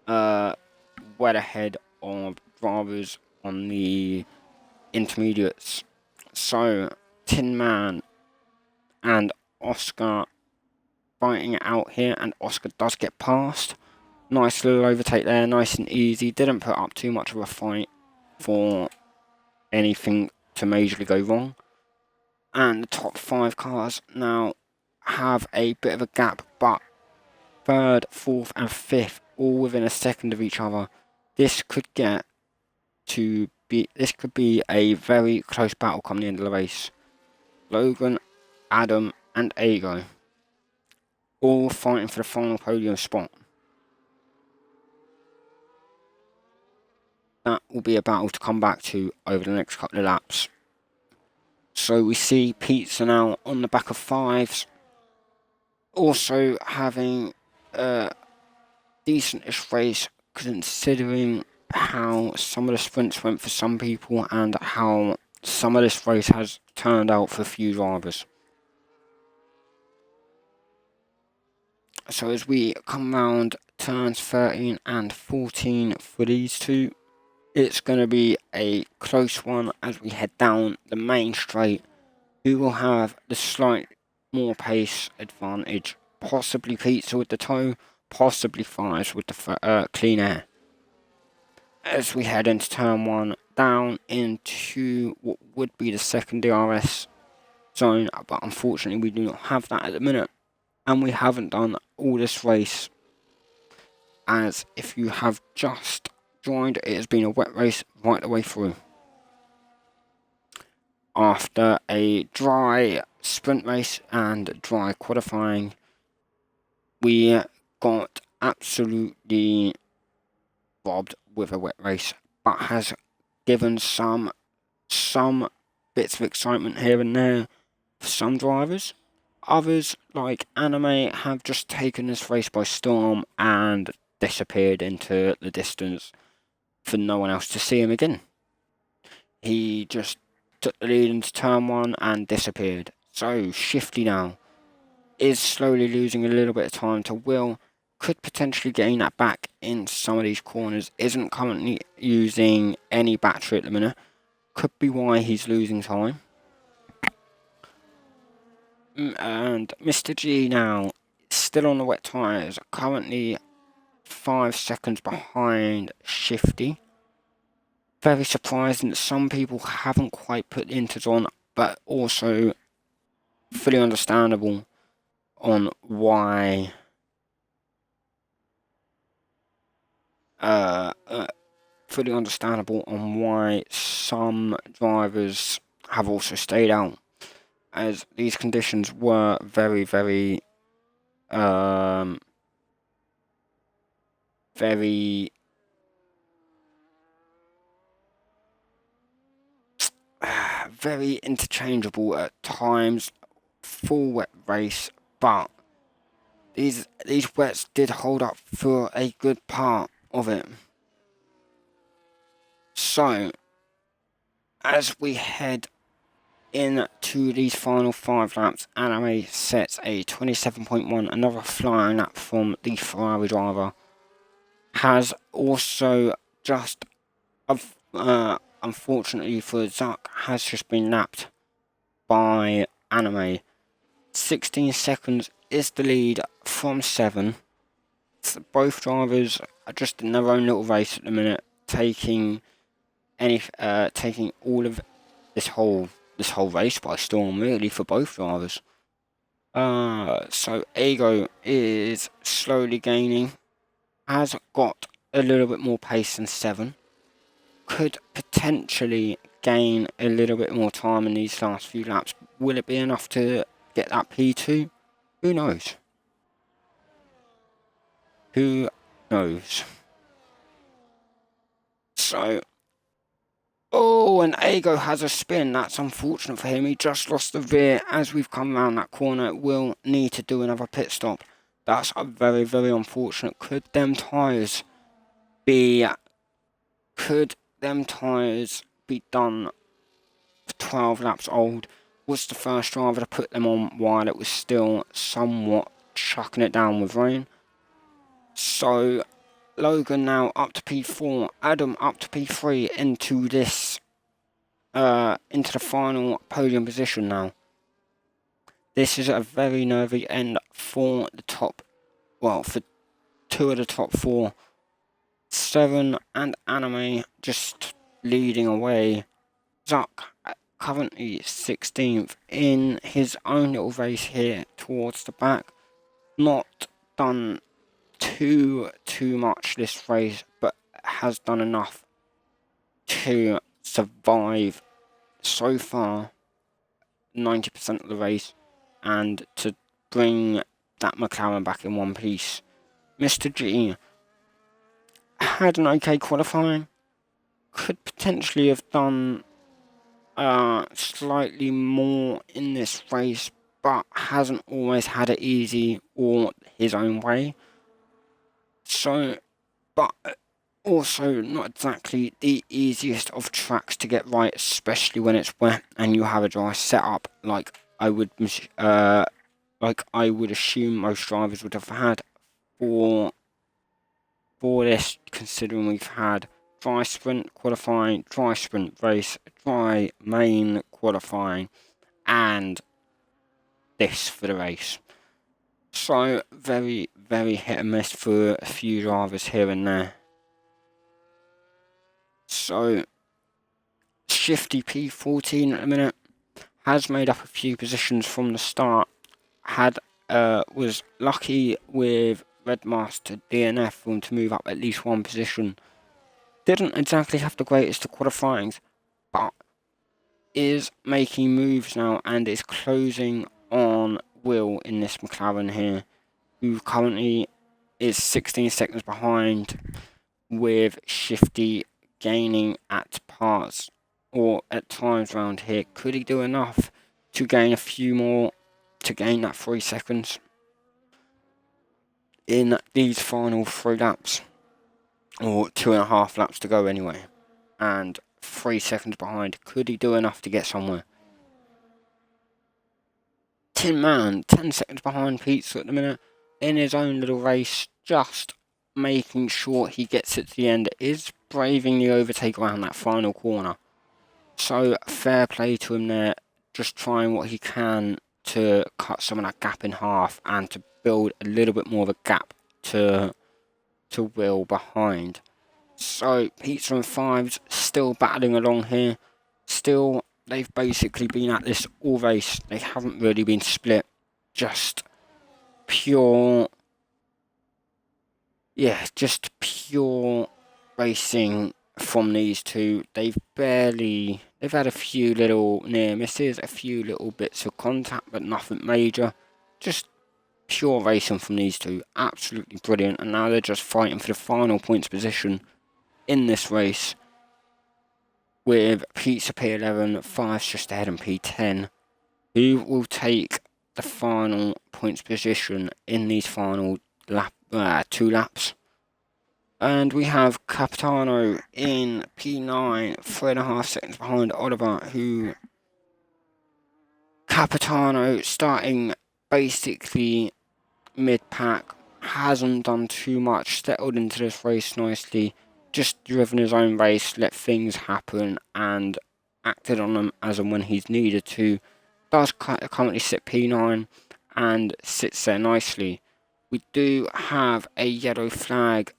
ahead of drivers on the intermediates. So Tin Man and Oscar fighting it out here, and Oscar does get past. Nice little overtake there, nice and easy. Didn't put up too much of a fight for anything to majorly go wrong. And the top 5 cars now have a bit of a gap, but 3rd, 4th and 5th all within a second of each other. This could be a very close battle come the end of the race. Logan, Adam and Ego all fighting for the final podium spot. That will be a battle to come back to over the next couple of laps. So we see Pizza now on the back of 5s, also having a decentish race considering how some of the sprints went for some people and how some of this race has turned out for a few drivers. So as we come round turns 13 and 14 for these two, it's going to be a close one as we head down the main straight. Who will have the slight more pace advantage? Possibly Pizza with the toe, possibly Fires with the clean air. As we head into turn 1, down into what would be the second DRS zone, but unfortunately we do not have that at the minute. And we haven't done all this race, as if you have just joined, it has been a wet race right the way through. After a dry sprint race and dry qualifying, we got absolutely robbed with a wet race, but has given some bits of excitement here and there for some drivers. Others, like Anime, have just taken this race by storm and disappeared into the distance for no one else to see him again. He just took the lead into turn 1 and disappeared. So Shifty now is slowly losing a little bit of time to Will. Could potentially gain that back in some of these corners. Isn't currently using any battery at the minute. Could be why he's losing time. And Mr. G now still on the wet tyres. Currently 5 seconds behind Shifty. Very surprising that some people haven't quite put the inters on, but also fully understandable on why some drivers have also stayed out, as these conditions were very, very very interchangeable at times. Full wet race, but these wets did hold up for a good part of it. So as we head into these final 5 laps, Anime sets a 27.1, another flying lap from the Ferrari driver. has also just, unfortunately for Zuck, has just been lapped by Anime. 16 seconds is the lead from 7. Both drivers are just in their own little race at the minute, taking all of this whole race by storm, really, for both drivers. So Ego is slowly gaining, has got a little bit more pace than 7, could potentially gain a little bit more time in these last few laps. Will it be enough to get that P2? Who knows? Who knows? So, oh, and Ego has a spin. That's unfortunate for him. He just lost the rear as we've come around that corner. Will need to do another pit stop. That's a very, very unfortunate. Could them tyres be done 12 laps old? Was the first driver to put them on while it was still somewhat chucking it down with rain. So Logan now up to P4, Adam up to P3 into this into the final podium position now. This is a very nervy end for the top, well, for 2 of the top 4. 7 and Anime just leading away. Zuck currently 16th in his own little race here towards the back. Not done too much this race, but has done enough to survive so far 90% of the race and to bring that McLaren back in one piece. Mr. G had an okay qualifying, could potentially have done slightly more in this race, but hasn't always had it easy or his own way. So, but also not exactly the easiest of tracks to get right, especially when it's wet and you have a dry setup like I would assume most drivers would have had for this, considering we've had dry sprint qualifying, dry sprint race, dry main qualifying, and this for the race. So very, very hit and miss for a few drivers here and there. So Shifty P14 at the minute has made up a few positions from the start. Was lucky with Redmaster DNF for him to move up at least one position. Didn't exactly have the greatest of qualifyings, but is making moves now and is closing on Will in this McLaren here, who currently is 16 seconds behind, with Shifty gaining at parts or at times around here. Could he do enough to gain a few more, to gain that 3 seconds in these final 3 laps, or 2.5 laps to go anyway, and 3 seconds behind? Could he do enough to get somewhere? Tin Man, 10 seconds behind Pizza at the minute, in his own little race, just making sure he gets it to the end, is braving the overtake around that final corner. So fair play to him there, just trying what he can to cut some of that gap in half and to build a little bit more of a gap to Will behind. So Pizza and Fives still battling along here. Still, they've basically been at this all race. They haven't really been split. Just pure racing from these two. They've had a few little near misses, a few little bits of contact, but nothing major. Just pure racing from these two. Absolutely brilliant. And now they're just fighting for the final points position in this race, with Pizza P11, Fives just ahead, and P10, who will take the final points position in these final 2 laps. And we have Capitano in P9, 3.5 seconds behind Oliver, who Capitano starting basically mid-pack, hasn't done too much, settled into this race nicely, just driven his own race, let things happen, and acted on them as and when he's needed to. Does currently sit P9 and sits there nicely. We do have a yellow flag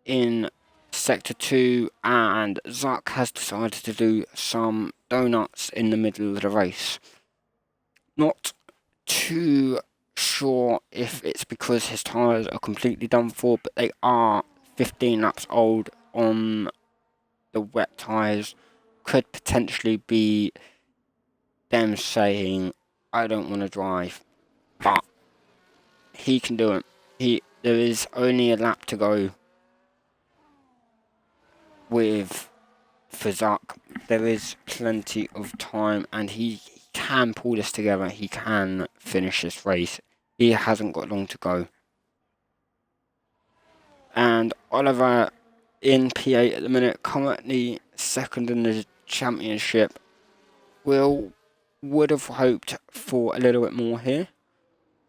in Sector 2, and Zuck has decided to do some donuts in the middle of the race. Not too sure if it's because his tyres are completely done for, but they are 15 laps old on the wet tyres. Could potentially be them saying, I don't want to drive, but he can do it. There is only a lap to go with Zuck. There is plenty of time, and he can pull this together. He can finish this race. He hasn't got long to go. And Oliver in P8 at the minute, currently second in the championship. Would have hoped for a little bit more here,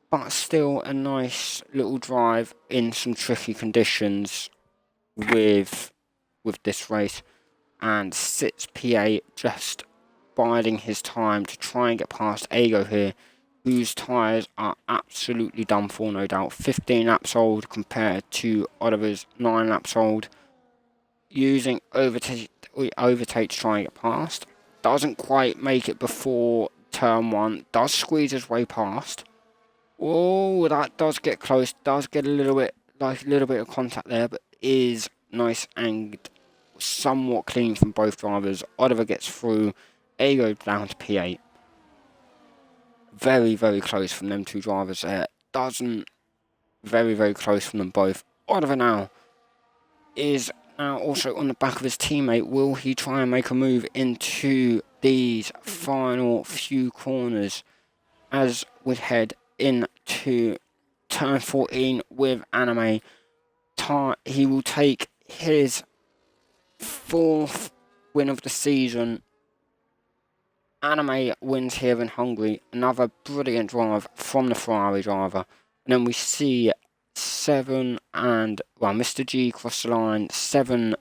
but still a nice little drive in some tricky conditions with this race, and sits P8 just biding his time to try and get past Ego here, whose tyres are absolutely done for, no doubt. 15 laps old compared to Oliver's 9 laps old. Using overtake to try and get past. Doesn't quite make it before turn 1. Does squeeze his way past. Oh, that does get close. Does get a little bit of contact there, but is nice and somewhat clean from both drivers. Oliver gets through. Ego down to P8. Very, very close from them two drivers there. Very, very close from them both. Oliver now is also on the back of his teammate. Will he try and make a move into these final few corners as we head into turn 14 with Anime? He will take his 4th win of the season. Anime wins here in Hungary. Another brilliant drive from the Ferrari driver. And then we see Mr. G cross the line, 7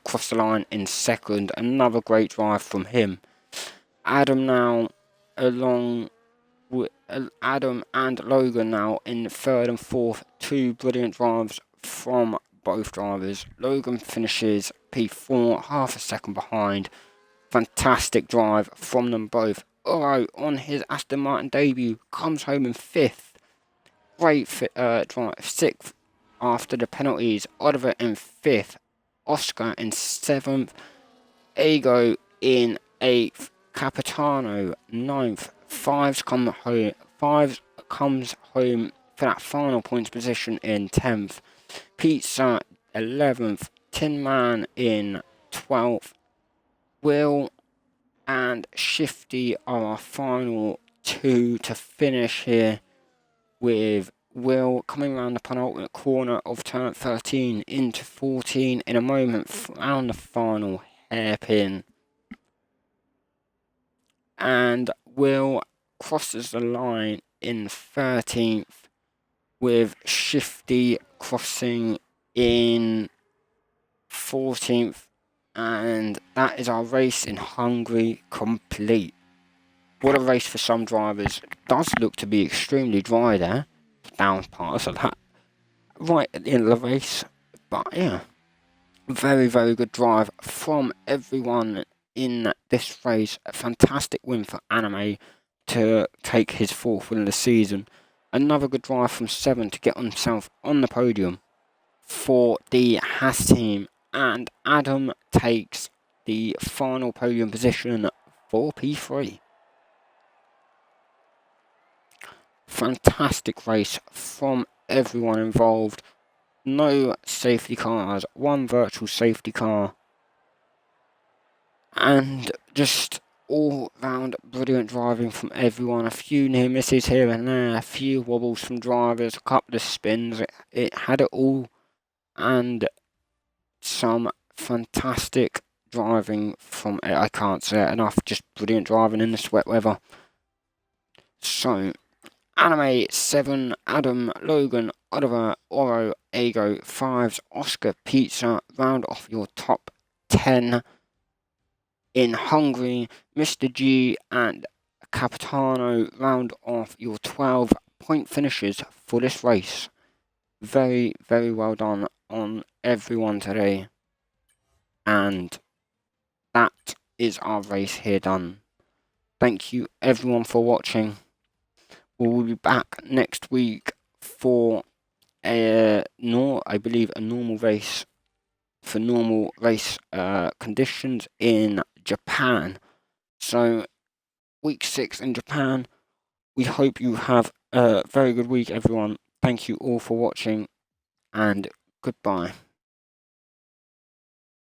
cross the line in second. Another great drive from him. Adam now along with Adam and Logan now in third and fourth. 2 brilliant drives from both drivers. Logan finishes P4, half a second behind. Fantastic drive from them both. Oro on his Aston Martin debut comes home in 5th. Great drive. 6th after the penalties. Oliver in 5th. Oscar in 7th. Ego in 8th. Capitano 9th. 5 comes home for that final points position in 10th. Pizza 11th. Tin Man in 12th. Will and Shifty are our final 2 to finish here, with Will coming around the penultimate corner of turn 13 into 14 in a moment around the final hairpin. And Will crosses the line in 13th, with Shifty crossing in 14th. And that is our race in Hungary complete. What a race for some drivers. It does look to be extremely dry there. Down parts of that right at the end of the race. But yeah, very, very good drive from everyone in this race. A fantastic win for Anime to take his 4th win of the season. Another good drive from 7 to get himself on the podium for the Haas team. And Adam takes the final podium position for P3. Fantastic race from everyone involved. No safety cars, 1 virtual safety car. And just all round brilliant driving from everyone. A few near misses here and there, a few wobbles from drivers, a couple of spins. It had it all. And some fantastic driving from it. I can't say it enough. Just brilliant driving in this wet weather. So, Anime 7, Adam, Logan, Oliver, Oro, Ego, 5s, Oscar, Pizza, round off your top 10. In Hungary, Mr. G and Capitano round off your 12 point finishes for this race. Very, very well done on everyone today. And that is our race here done. Thank you everyone for watching. We will be back next week for I believe a normal race for normal race conditions in Japan. So week 6 in Japan. We hope you have a very good week, everyone. Thank you all for watching, and goodbye.